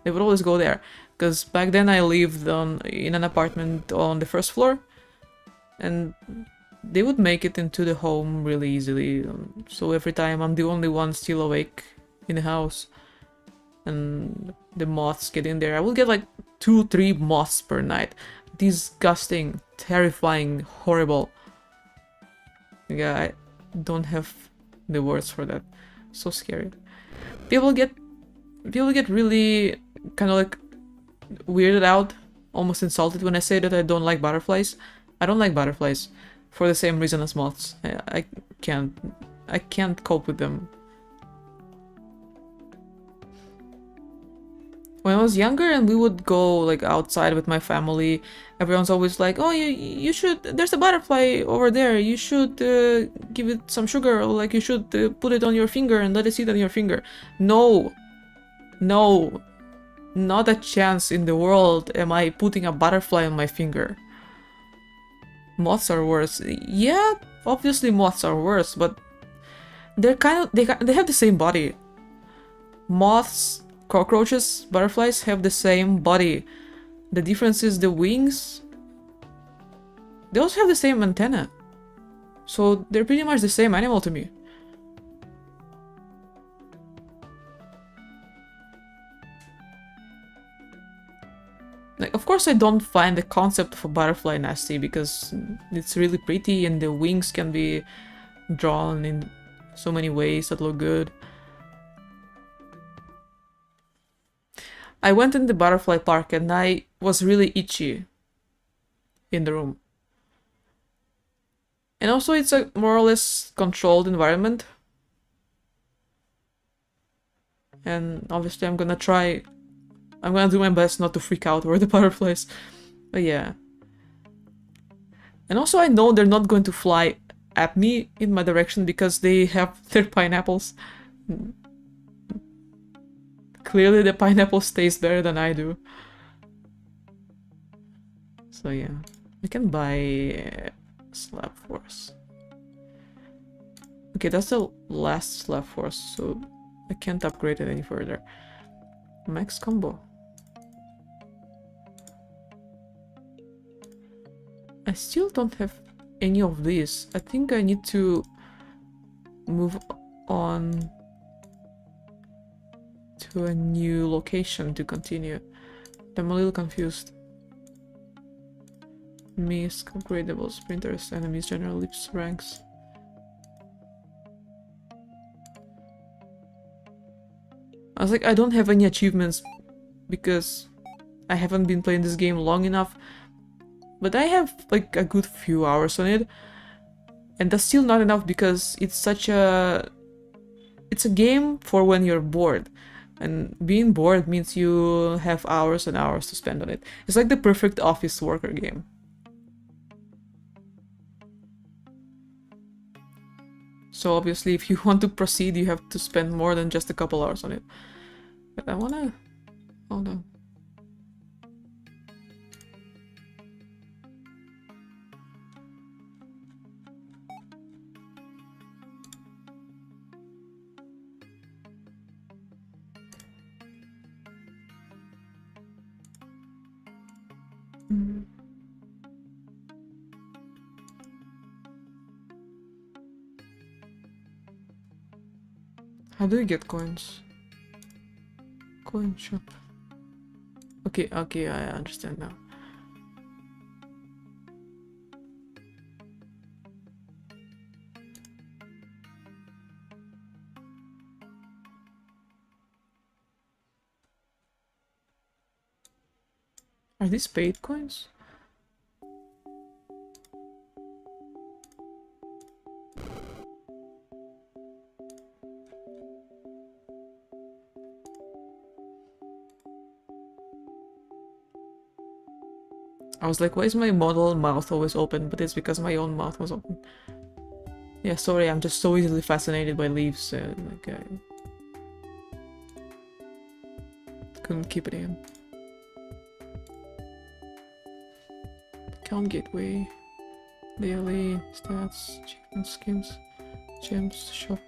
They would always go there, because back then I lived in an apartment on the first floor, and they would make it into the home really easily. So every time I'm the only one still awake, in the house and the moths get in there. I will get like 2-3 moths per night. Disgusting, terrifying, horrible. Yeah, I don't have the words for that. So scary. People get really kind of like weirded out, almost insulted when I say that I don't like butterflies. I don't like butterflies for the same reason as moths. I can't cope with them. When I was younger and we would go like outside with my family, everyone's always like, "Oh, you should. There's a butterfly over there. You should give it some sugar, or like you should put it on your finger and let it sit on your finger." No, no, not a chance in the world am I putting a butterfly on my finger. Moths are worse. Yeah, obviously moths are worse, but they're they have the same body. Moths, cockroaches, butterflies have the same body. The difference is the wings. They also have the same antenna. So they're pretty much the same animal to me. Like, of course I don't find the concept of a butterfly nasty because it's really pretty and the wings can be drawn in so many ways that look good. I went in the butterfly park and I was really itchy in the room. And also it's a more or less controlled environment. And obviously I'm gonna do my best not to freak out over the butterflies. But yeah. And also I know they're not going to fly at me in my direction because they have their pineapples. Clearly the pineapple tastes better than I do. So yeah. I can buy Slap Force. Okay, that's the last Slap Force, so I can't upgrade it any further. Max combo. I still don't have any of these. I think I need to move on to a new location to continue. I'm a little confused. Miss, upgradable, sprinters, enemies, general lips, ranks. I was like, I don't have any achievements because I haven't been playing this game long enough. But I have like a good few hours on it. And that's still not enough because it's such a... It's a game for when you're bored. And being bored means you have hours and hours to spend on it. It's like the perfect office worker game. So obviously if you want to proceed, you have to spend more than just a couple hours on it. But I wanna... Hold on. How do you get coins? Coin shop. Okay, I understand now. Are these paid coins? I was like, why is my model mouth always open? But it's because my own mouth was open. Yeah, sorry, I'm just so easily fascinated by leaves. Like, I couldn't keep it in. Account gateway. Daily stats, achievement skins, gems, shop.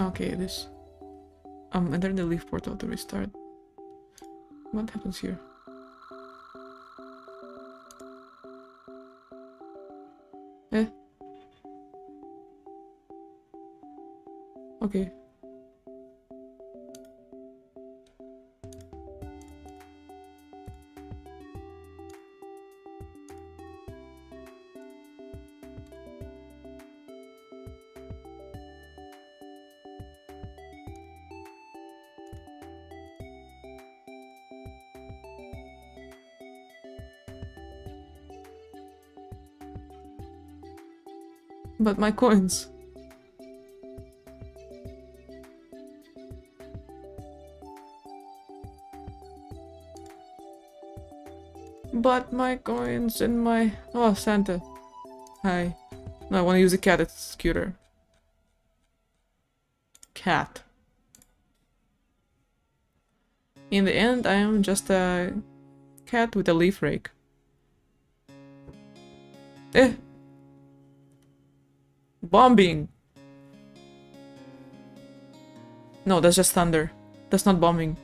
Okay, this. Enter the leaf portal to restart. What happens here? Eh? Okay. But my coins. But my coins and my... Oh, Santa. Hi. No, I want to use a cat. It's cuter. Cat. In the end, I am just a cat with a leaf rake. Eh! Bombing! No, that's just thunder. That's not bombing.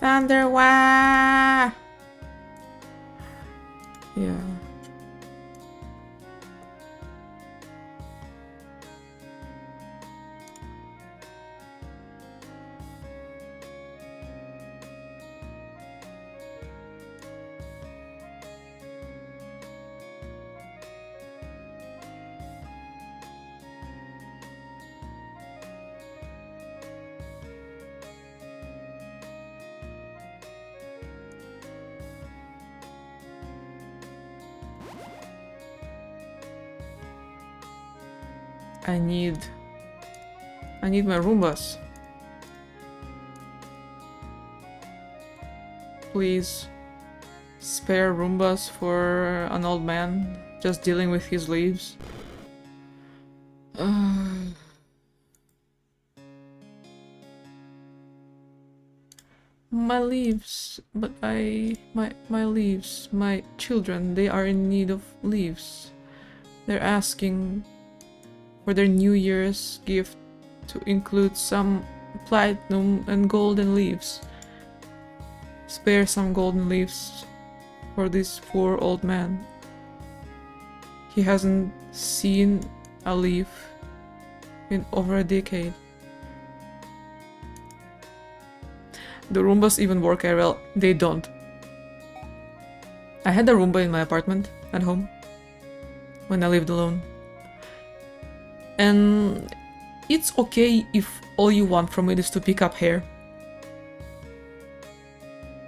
Thunder, wah! Yeah. I need my Roombas. Please spare Roombas for an old man just dealing with his leaves. My leaves, but my leaves, my children, they are in need of leaves. They're asking for their New Year's gift to include some platinum and golden leaves. Spare some golden leaves for this poor old man. He hasn't seen a leaf in over a decade. The Roombas even work IRL. They don't. I had a Roomba in my apartment at home when I lived alone. And it's okay if all you want from it is to pick up hair.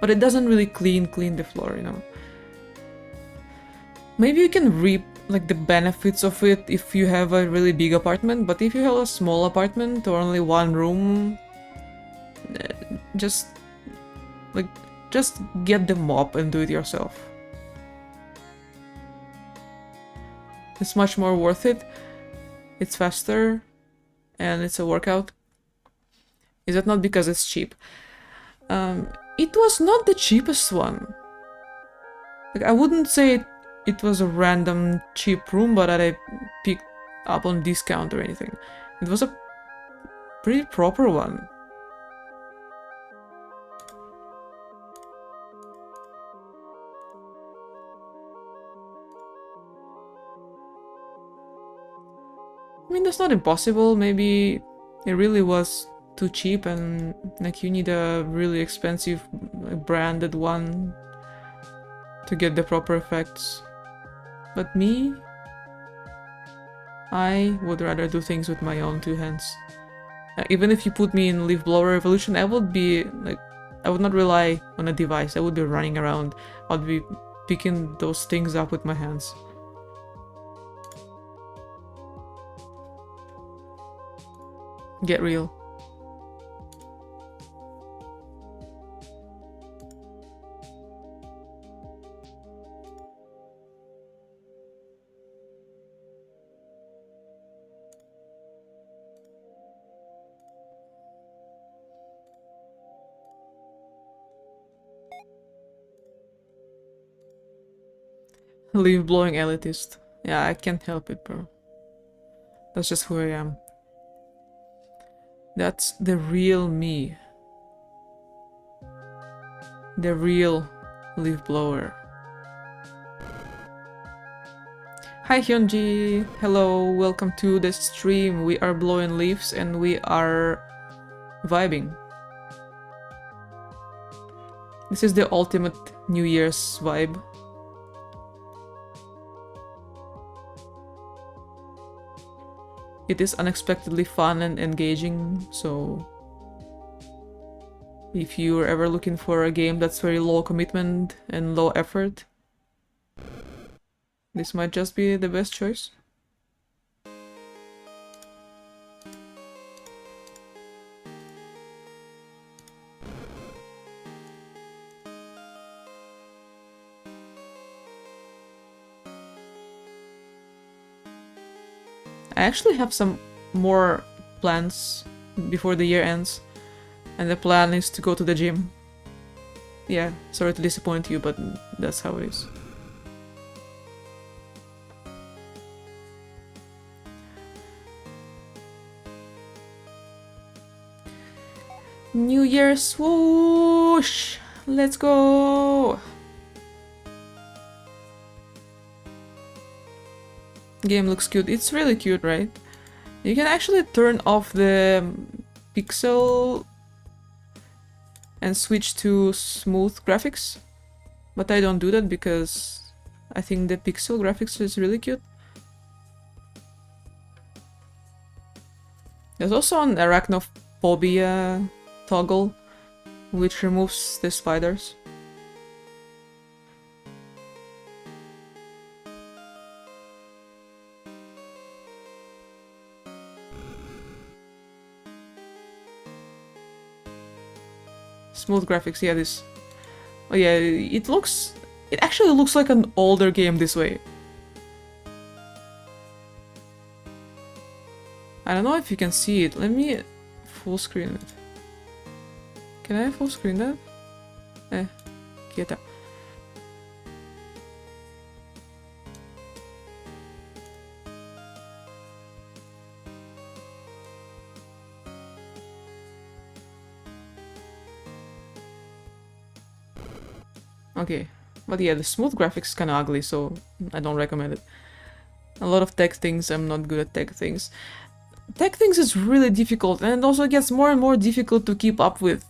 But it doesn't really clean the floor, you know. Maybe you can reap like the benefits of it if you have a really big apartment, but if you have a small apartment or only one room, just get the mop and do it yourself. It's much more worth it. It's faster and it's a workout. Is that not because it's cheap? It was not the cheapest one. Like, I wouldn't say it was a random cheap Roomba that I picked up on discount or anything. It was a pretty proper one. I mean, that's not impossible. Maybe it really was too cheap and like you need a really expensive branded one to get the proper effects. But me, I would rather do things with my own two hands. Even if you put me in Leaf Blower Evolution, I would be like, I would not rely on a device. I would be running around. I'd be picking those things up with my hands. Get real. Leaf blowing elitist. Yeah, I can't help it, bro. That's just who I am. That's the real me. The real leaf blower. Hi Hyunji! Hello, welcome to the stream. We are blowing leaves and we are vibing. This is the ultimate New Year's vibe. It is unexpectedly fun and engaging, so if you're ever looking for a game that's very low commitment and low effort, this might just be the best choice. I actually have some more plans before the year ends, and the plan is to go to the gym. Yeah, sorry to disappoint you, but that's how it is. New Year's swoosh! Let's go! Game looks cute. It's really cute, right? You can actually turn off the pixel and switch to smooth graphics, but I don't do that because I think the pixel graphics is really cute. There's also an arachnophobia toggle, which removes the spiders. Smooth graphics, yeah, this... Oh yeah, it actually looks like an older game this way. I don't know if you can see it. Let me full screen it. Can I full screen that? Quieta. Okay, but yeah, the smooth graphics is kinda ugly, so I don't recommend it. A lot of tech things, I'm not good at tech things. Tech things is really difficult, and it also gets more and more difficult to keep up with.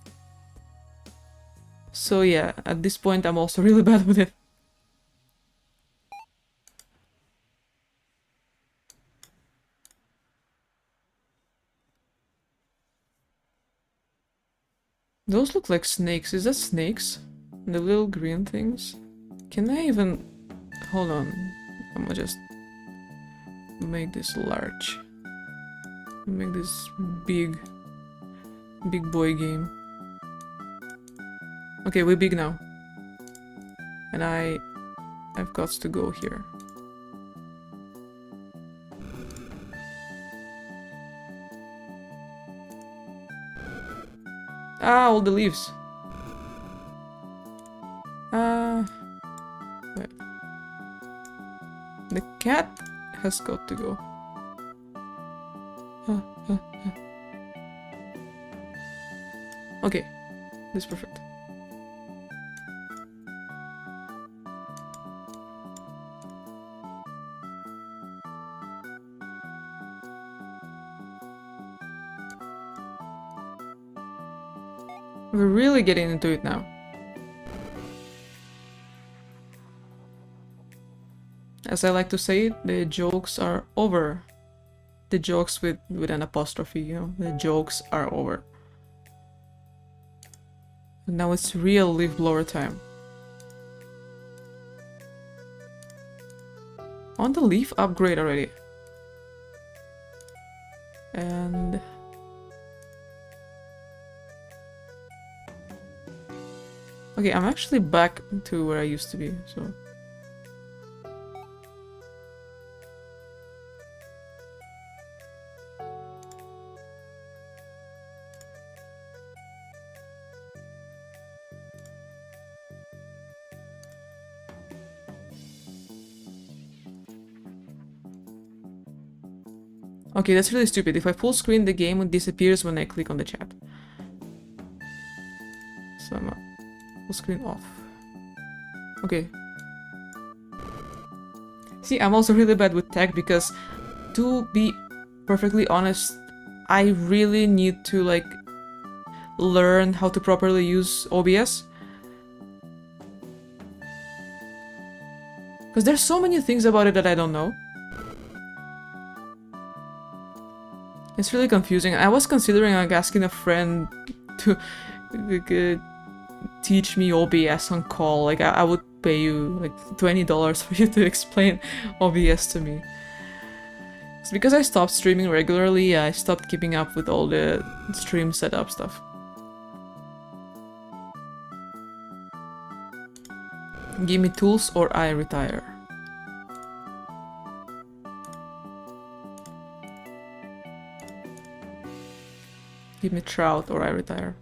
So yeah, at this point I'm also really bad with it. Those look like snakes. Is that snakes? The little green things? Can I even... Hold on. I'm gonna just make this large. Make this big boy game. Okay, we're big now. And I've got to go here. Ah, all the leaves. Wait. The cat has got to go. Okay, this is perfect. We're really getting into it now. As I like to say, the jokes are over. The jokes with an apostrophe, you know, the jokes are over. And now it's real leaf blower time. I want the leaf upgrade already. And... Okay, I'm actually back to where I used to be, so... Okay, that's really stupid. If I full screen, the game disappears when I click on the chat. So I'm full screen off. Okay. See, I'm also really bad with tech because, to be perfectly honest, I really need to like learn how to properly use OBS. Because there's so many things about it that I don't know. It's really confusing. I was considering like asking a friend to teach me OBS on call. Like I would pay you like $20 for you to explain OBS to me. It's because I stopped streaming regularly, I stopped keeping up with all the stream setup stuff. Give me tools or I retire. Give me trout or I retire.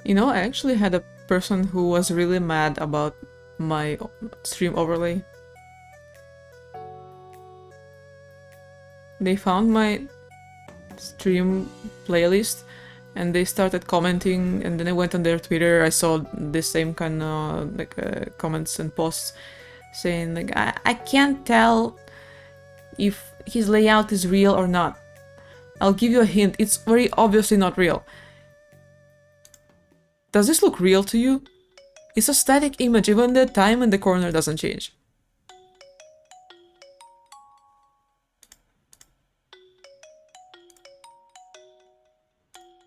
You know, I actually had a person who was really mad about my stream overlay. They found my stream playlist and they started commenting, and then I went on their Twitter, I saw the same kind of like comments and posts saying like, I can't tell if his layout is real or not. I'll give you a hint, it's very obviously not real. Does this look real to you? It's a static image, even the time in the corner doesn't change.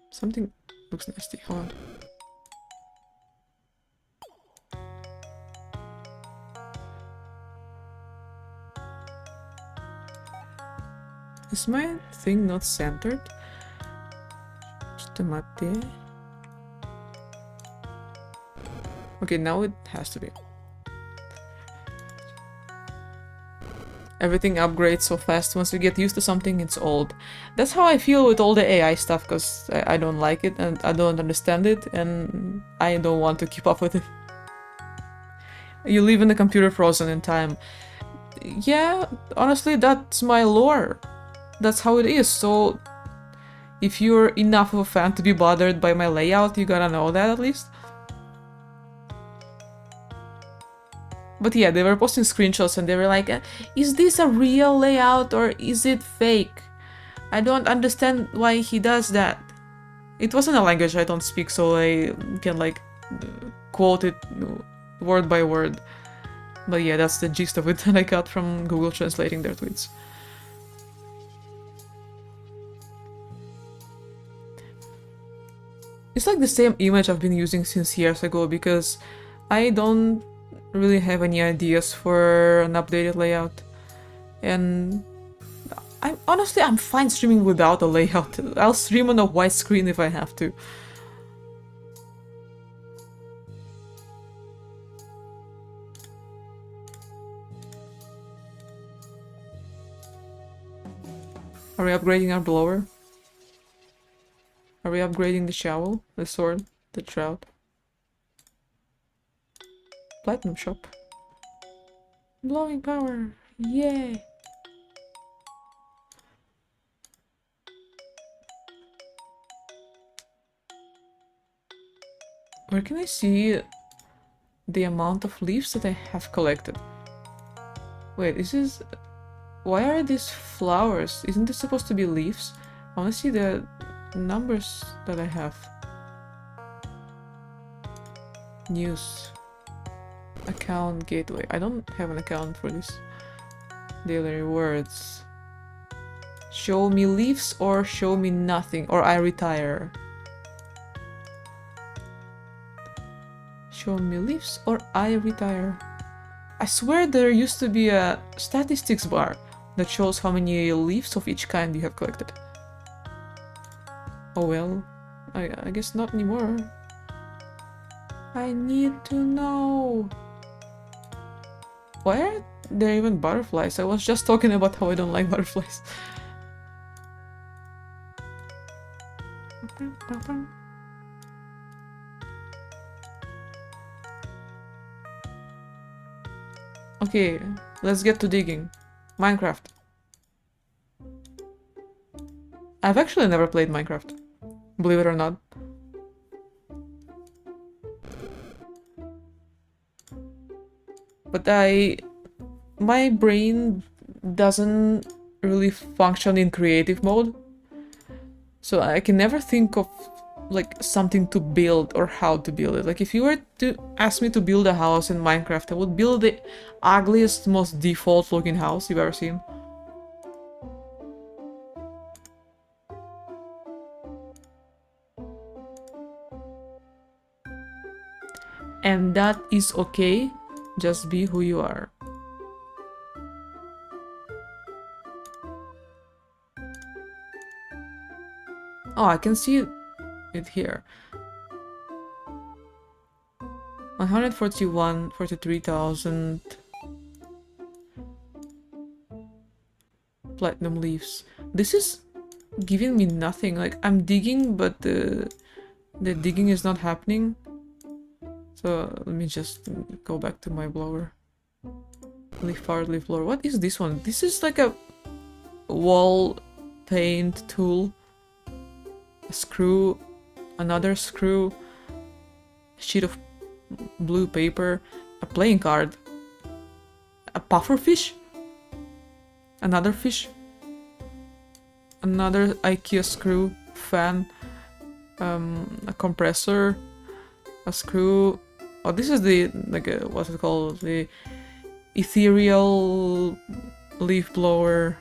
Something looks nasty, hold on. Is my thing not centered? Okay, now it has to be. Everything upgrades so fast. Once you get used to something, it's old. That's how I feel with all the AI stuff, because I don't like it and I don't understand it and I don't want to keep up with it. You live in a computer frozen in time. Yeah, honestly, that's my lore. That's how it is, so if you're enough of a fan to be bothered by my layout, you gotta know that at least. But yeah, they were posting screenshots and they were like, is this a real layout or is it fake? I don't understand why he does that. It wasn't a language I don't speak, so I can like quote it word by word. But yeah, that's the gist of it that I got from Google translating their tweets. It's like the same image I've been using since years ago because I don't really have any ideas for an updated layout, and I'm fine streaming without a layout. I'll stream on a white screen if I have to. Are we upgrading our blower? Are we upgrading the shovel, the sword, the trout? Platinum shop. Blowing power. Yay! Where can I see the amount of leaves that I have collected? Wait, this is... Why are these flowers? Isn't this supposed to be leaves? I want to see the numbers that I have. News. Account gateway. I don't have an account for this. Daily rewards. Show me leaves or show me nothing, or I retire. Show me leaves or I retire. I swear there used to be a statistics bar that shows how many leaves of each kind you have collected. Oh well, I guess not anymore. I need to know. Why are there even butterflies? I was just talking about how I don't like butterflies. Okay, let's get to digging. Minecraft. I've actually never played Minecraft, believe it or not. But my brain doesn't really function in creative mode, so I can never think of like something to build or how to build it. Like if you were to ask me to build a house in Minecraft, I would build the ugliest, most default looking house you've ever seen. And that is okay. Just be who you are. Oh, I can see it here. 143,000 platinum leaves. This is giving me nothing. Like I'm digging, but the digging is not happening. So let me just go back to my blower. Leaf art, leaf blower. What is this one? This is like a wall paint tool. A screw, another screw, a sheet of blue paper, a playing card, a puffer fish, another fish, another IKEA screw, fan, a compressor, a screw. Oh, this is the like what's it called? The ethereal leaf blower.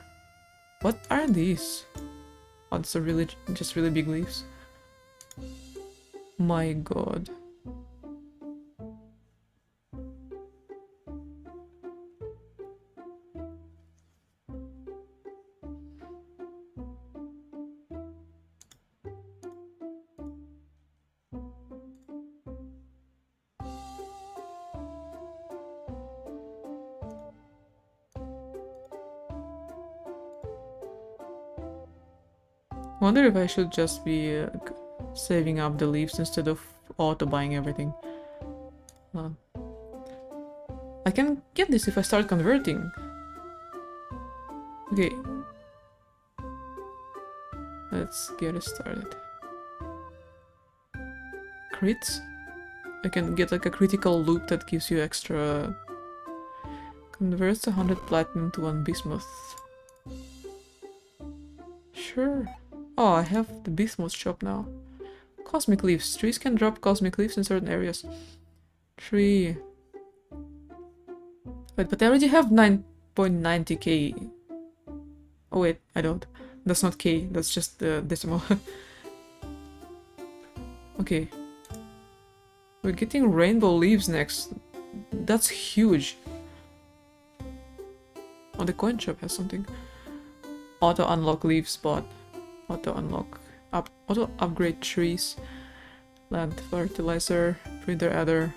What are these? Oh, it's a really just really big leaves. My god. Wonder if I should just be saving up the leaves instead of auto-buying everything. I can get this if I start converting. Okay. Let's get it started. Crits? I can get like a critical loop that gives you extra... Converts 100 platinum to 1 bismuth. Sure. Oh, I have the bismuth shop now. Cosmic leaves. Trees can drop cosmic leaves in certain areas. Tree. Wait, but I already have 9.90k. Oh wait, I don't. That's not k, that's just the decimal. Okay. We're getting rainbow leaves next. That's huge. Oh, the coin shop has something. Auto unlock leaf spot. Auto unlock. Auto upgrade trees. Plant fertilizer. Printer adder.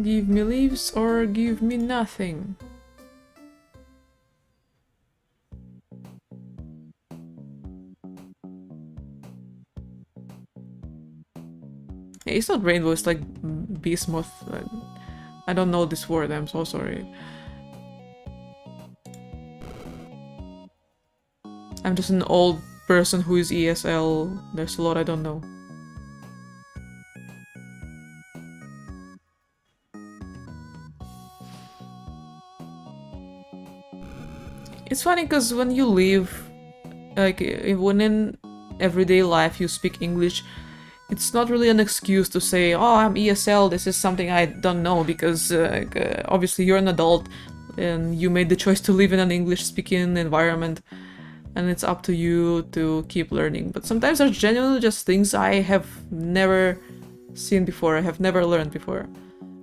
Give me leaves or give me nothing. It's not rainbow, it's like bismuth. I don't know this word, I'm so sorry. I'm just an old person who is ESL. There's a lot I don't know. It's funny because when you live, like when in everyday life you speak English, it's not really an excuse to say, oh, I'm ESL, this is something I don't know, because obviously you're an adult and you made the choice to live in an English-speaking environment, and it's up to you to keep learning. But sometimes there's genuinely just things I have never seen before, I have never learned before.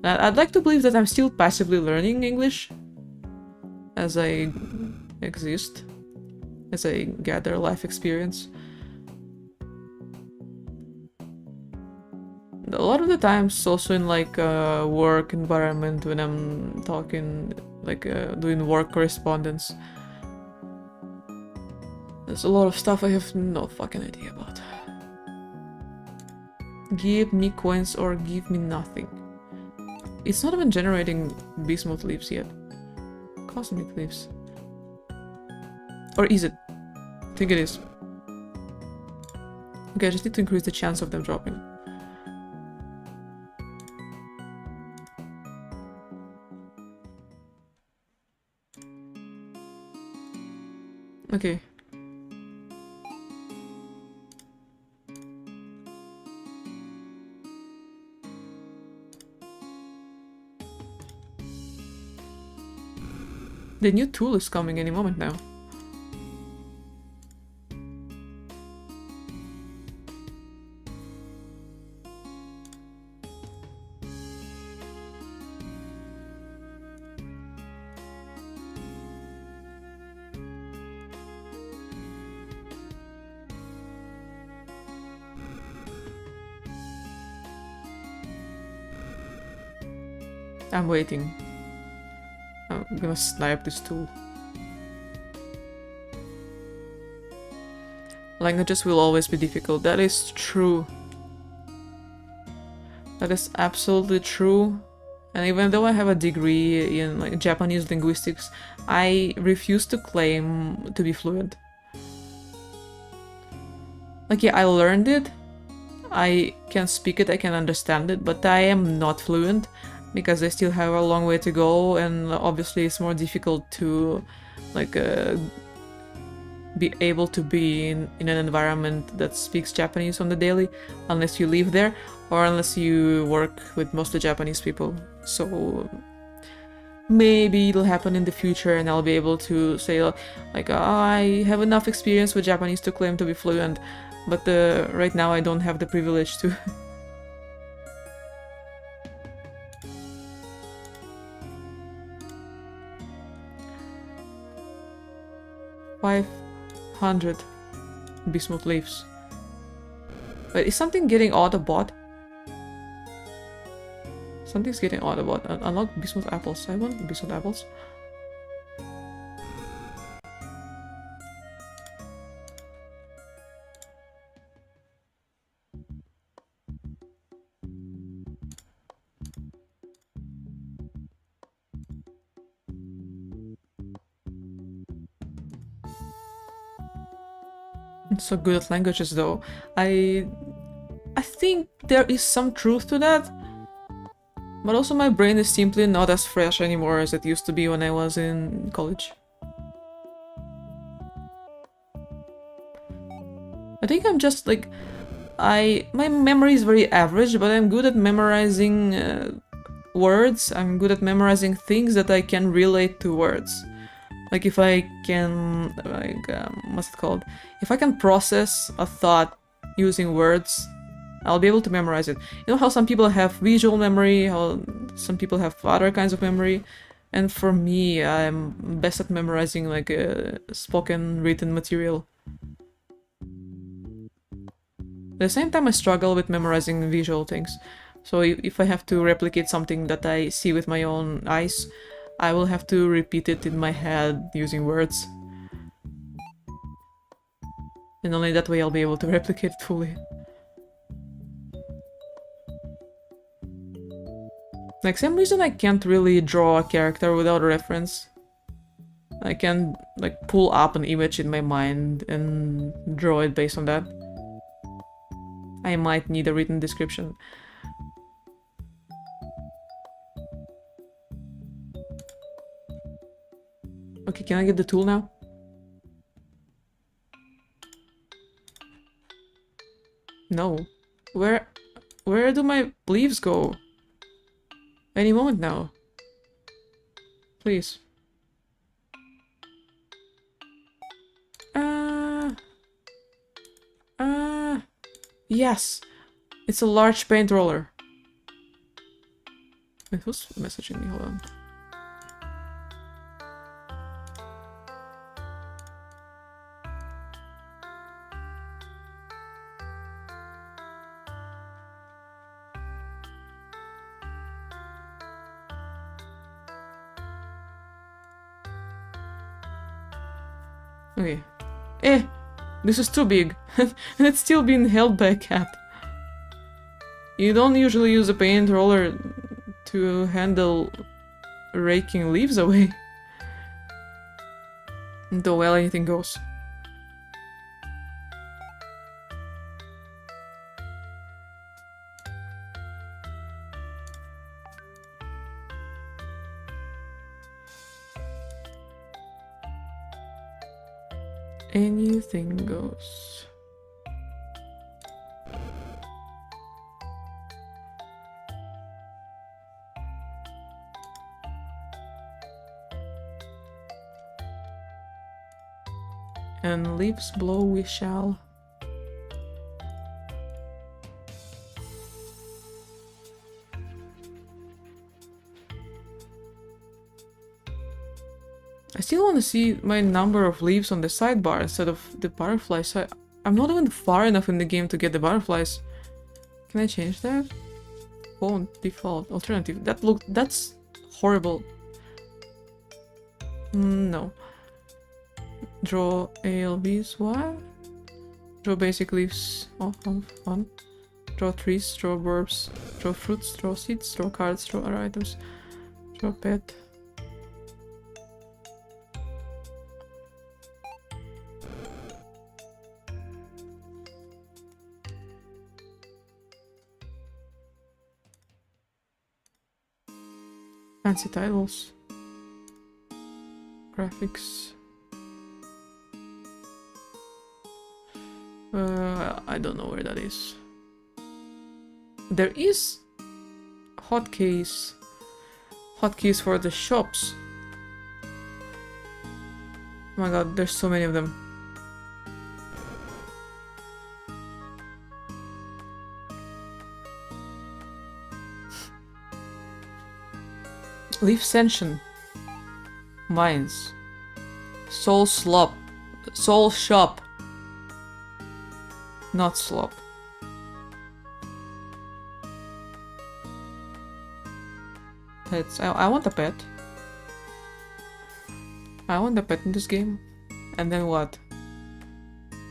I'd like to believe that I'm still passively learning English as I exist, as I gather life experience. A lot of the times also in like a work environment when I'm talking, like doing work correspondence. There's a lot of stuff I have no fucking idea about. Give me coins or give me nothing. It's not even generating bismuth leaves yet. Cosmic leaves. Or is it? I think it is. Okay, I just need to increase the chance of them dropping. Okay. The new tool is coming any moment now. I'm waiting. I'm gonna snipe this tool. Languages will always be difficult. That is true. That is absolutely true. And even though I have a degree in like Japanese linguistics, I refuse to claim to be fluent. Like, yeah, I learned it. I can speak it, I can understand it, but I am not fluent because I still have a long way to go, and obviously it's more difficult to like be able to be in an environment that speaks Japanese on the daily unless you live there or unless you work with mostly Japanese people. So maybe it'll happen in the future and I'll be able to say like, oh, I have enough experience with Japanese to claim to be fluent, but right now I don't have the privilege to. 500 bismuth leaves. Wait, is something getting Autobot? Something's getting Autobot. Unlock bismuth apples. I want bismuth apples. I'm so good at languages though. I think there is some truth to that. But also my brain is simply not as fresh anymore as it used to be when I was in college. I think I'm just like... my memory is very average, but I'm good at memorizing words. I'm good at memorizing things that I can relate to words. Like if I can, like, what's it called? If I can process a thought using words, I'll be able to memorize it. You know how some people have visual memory, how some people have other kinds of memory, and for me, I'm best at memorizing like spoken, written material. At the same time, I struggle with memorizing visual things. So if I have to replicate something that I see with my own eyes, I will have to repeat it in my head using words. And only that way I'll be able to replicate it fully. Like, some reason I can't really draw a character without a reference. I can, like, pull up an image in my mind and draw it based on that. I might need a written description. Okay, can I get the tool now? No. Where do my leaves go? Any moment now. Please. Yes! It's a large paint roller. Wait, who's messaging me? Hold on. Okay. This is too big. And it's still being held by a cat. You don't usually use a paint roller to handle raking leaves away. Though, well, anything goes. Anything goes. And leaves blow we shall. I still want to see my number of leaves on the sidebar instead of the butterflies. I'm not even far enough in the game to get the butterflies. Can I change that? Won't default alternative. That's horrible. No. Draw ALBs. What? Draw basic leaves. Oh, fun. Draw trees. Draw verbs. Draw fruits. Draw seeds. Draw cards. Draw other items. Draw pet. Fancy titles. Graphics. I don't know where that is. There is hotkeys for the shops. Oh my god, there's so many of them. Leaf Ascension. Mines. Soul Slop. Soul Shop. Not slop. Pets. I want a pet. I want a pet in this game. And then what?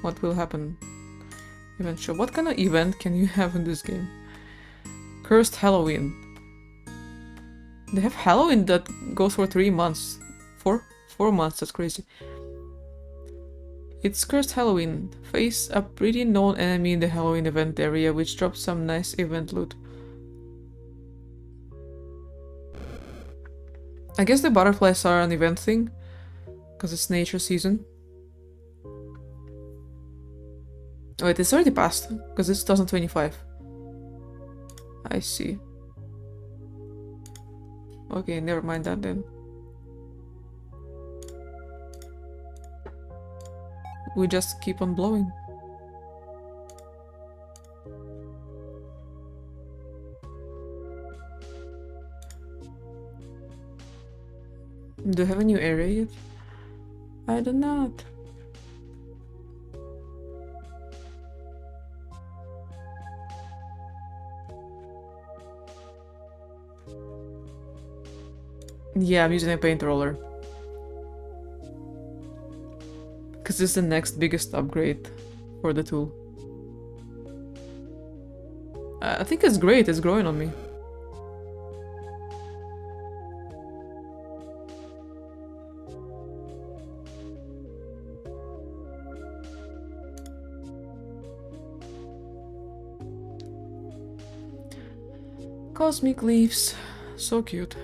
What will happen? Event show. What kind of event can you have in this game? Cursed Halloween. They have Halloween that goes for 3 months. 4 months, that's crazy. It's Cursed Halloween. Face a pretty known enemy in the Halloween event area, which drops some nice event loot. I guess the butterflies are an event thing, because it's nature season. Wait, it's already passed, because it's 2025. I see. Okay, never mind that then. We just keep on blowing. Do you have a new area yet? I do not. Yeah, I'm using a paint roller. Because this is the next biggest upgrade for the tool. I think it's great, it's growing on me. Cosmic leaves, so cute.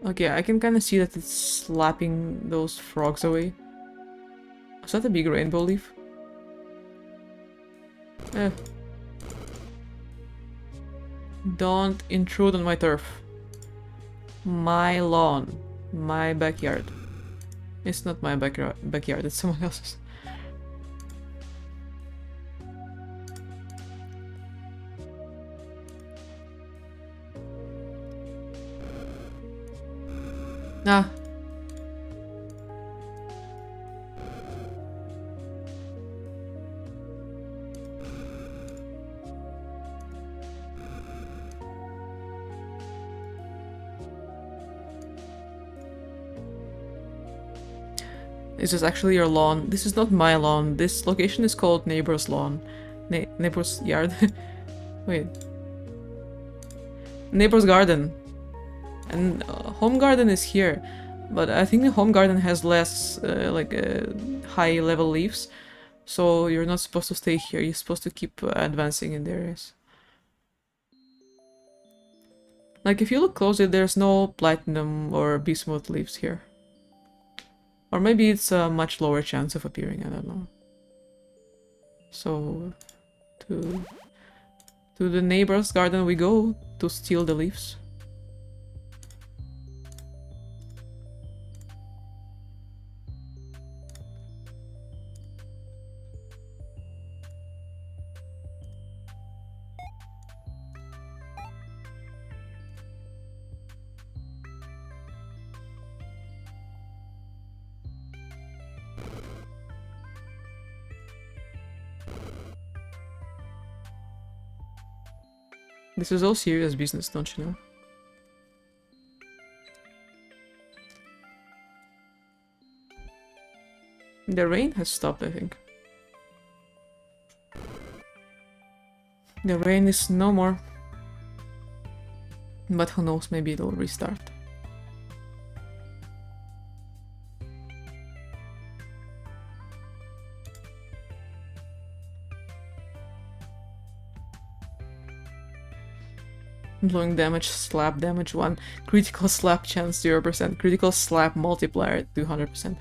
Okay, I can kind of see that it's slapping those frogs away. Is that a big rainbow leaf? Don't intrude on my turf. My lawn. My backyard. It's not my backyard, it's someone else's. Ah. This is actually your lawn. This is not my lawn. This location is called Neighbor's Lawn. Neighbor's Yard. Wait. Neighbor's Garden. And Home Garden is here. But I think the Home Garden has less, high level leaves. So you're not supposed to stay here. You're supposed to keep advancing in the areas. Like, if you look closely, there's no platinum or bismuth leaves here. Or maybe it's a much lower chance of appearing, I don't know. So, to the neighbor's garden we go to steal the leaves. This is all serious business, don't you know? The rain has stopped, I think. The rain is no more. But who knows, maybe it'll restart. Blowing damage, slap damage 1, critical slap chance 0%, critical slap multiplier 200%,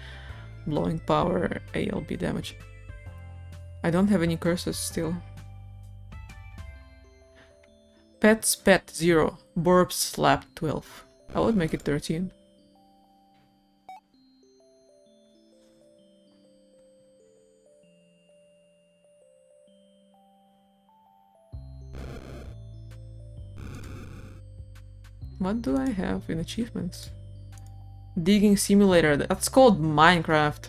blowing power ALB damage. I don't have any curses still. Pets pet 0, burp slap 12. I would make it 13. What do I have in achievements? Digging simulator, that's called Minecraft.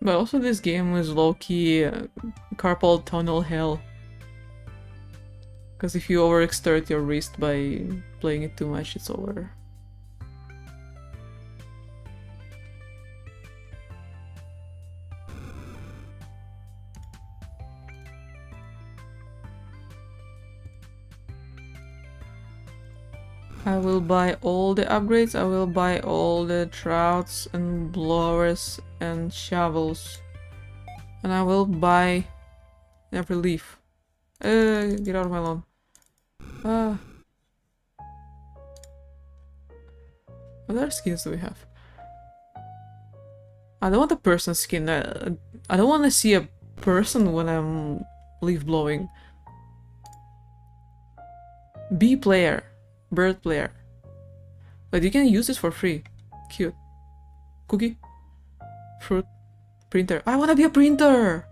But also this game is low-key carpal tunnel hell. Because if you overexert your wrist by playing it too much, it's over. I will buy all the upgrades, I will buy all the trouts and blowers and shovels. And I will buy every leaf. Get out of my lawn. What other skins do we have? I don't want a person skin. I don't want to see a person when I'm leaf blowing. Bee player. Bird player. But you can use this for free. Cute. Cookie. Fruit. Printer. I wanna be a printer!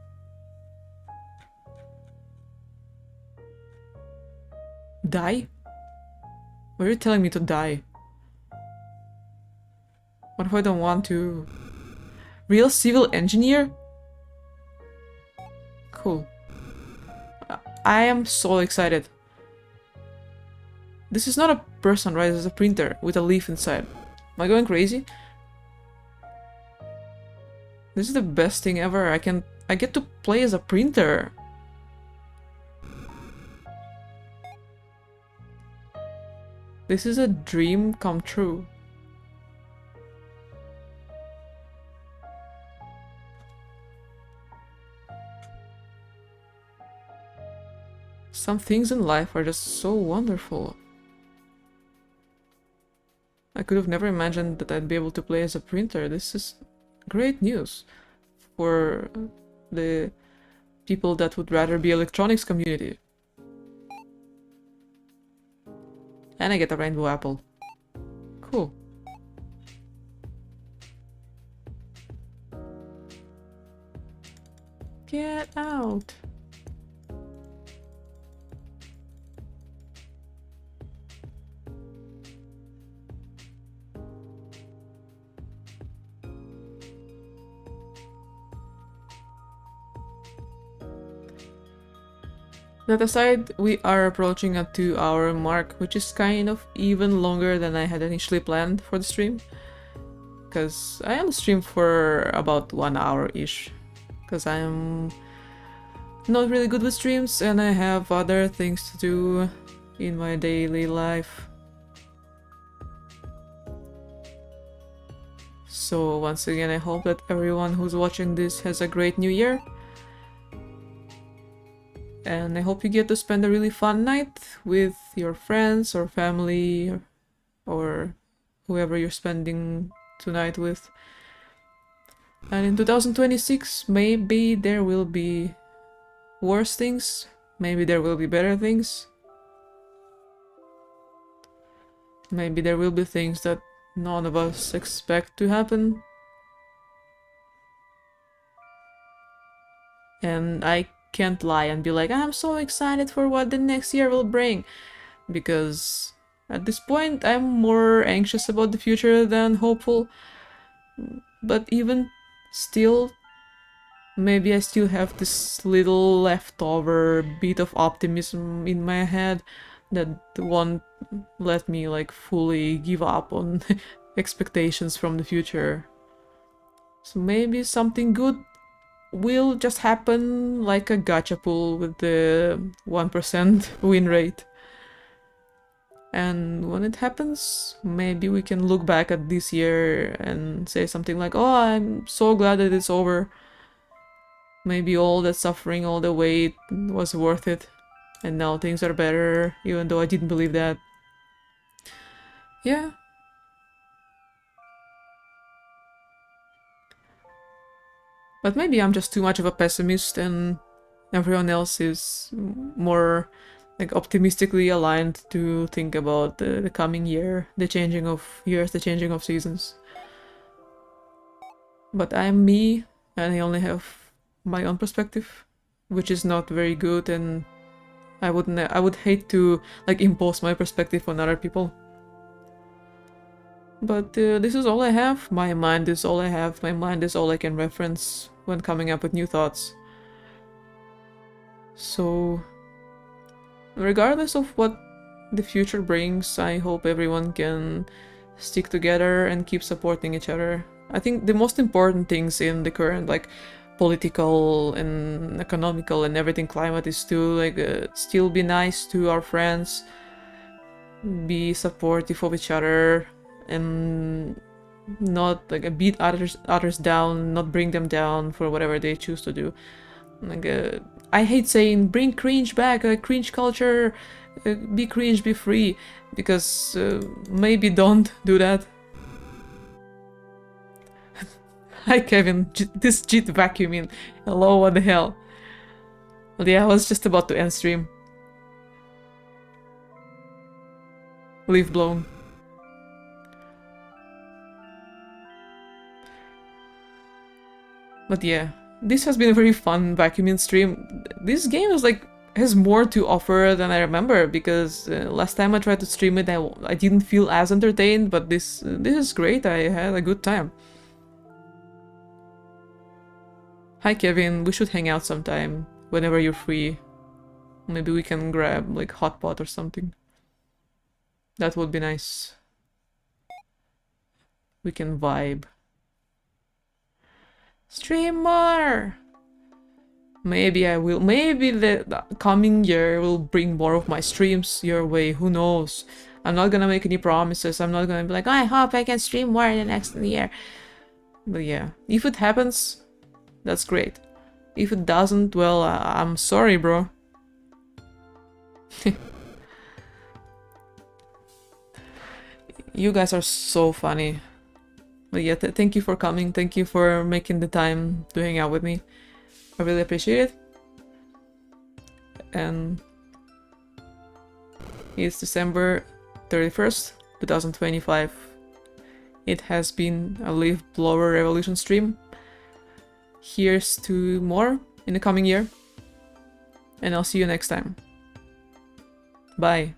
Die? Why are you telling me to die? What if I don't want to? Real civil engineer? Cool. I am so excited. This is not a person, right? This is a printer with a leaf inside. Am I going crazy? This is the best thing ever. I get to play as a printer. This is a dream come true. Some things in life are just so wonderful. I could have never imagined that I'd be able to play as a printer. This is great news for the people that would rather be electronics community. And I get a rainbow apple. Cool. Get out. That aside, we are approaching a 2-hour mark, which is kind of even longer than I had initially planned for the stream. Because I only stream for about 1 hour-ish. Because I'm not really good with streams and I have other things to do in my daily life. So once again, I hope that everyone who's watching this has a great new year. And I hope you get to spend a really fun night with your friends or family or whoever you're spending tonight with. And in 2026, maybe there will be worse things, maybe there will be better things. Maybe there will be things that none of us expect to happen. And I can't lie and be like, I'm so excited for what the next year will bring, because at this point I'm more anxious about the future than hopeful. But even still, maybe I still have this little leftover bit of optimism in my head that won't let me like fully give up on expectations from the future. So maybe something good will just happen, like a gacha pool with the 1% win rate. And when it happens, maybe we can look back at this year and say something like, oh, I'm so glad that it's over. Maybe all that suffering, all the wait was worth it. And now things are better, even though I didn't believe that. Yeah. But maybe I'm just too much of a pessimist and everyone else is more like optimistically aligned to think about the coming year, the changing of years, the changing of seasons. But I'm me and I only have my own perspective, which is not very good, and I would hate to like impose my perspective on other people. But this is all I have. My mind is all I have. My mind is all I can reference when coming up with new thoughts. So, regardless of what the future brings, I hope everyone can stick together and keep supporting each other. I think the most important things in the current like political and economical and everything climate is to like still be nice to our friends, be supportive of each other, and not like beat others down, not bring them down for whatever they choose to do. Like I hate saying bring cringe back, cringe culture, be cringe, be free, because maybe don't do that. Hi Kevin, this JIT vacuuming. Hello, what the hell? Well, yeah, I was just about to end stream. Leaf blown. But yeah, this has been a very fun vacuuming stream. This game is like has more to offer than I remember, because last time I tried to stream it, I didn't feel as entertained. But this is great. I had a good time. Hi Kevin, we should hang out sometime whenever you're free. Maybe we can grab like hot pot or something. That would be nice. We can vibe. Stream more! Maybe I will. Maybe the coming year will bring more of my streams your way. Who knows? I'm not gonna make any promises. I'm not gonna be like, oh, I hope I can stream more in the next year. But yeah, if it happens, that's great. If it doesn't, well, I'm sorry, bro. You guys are so funny. But yeah, thank you for coming. Thank you for making the time to hang out with me. I really appreciate it. And it's December 31st, 2025. It has been a Leaf Blower Revolution stream. Here's to more in the coming year. And I'll see you next time. Bye.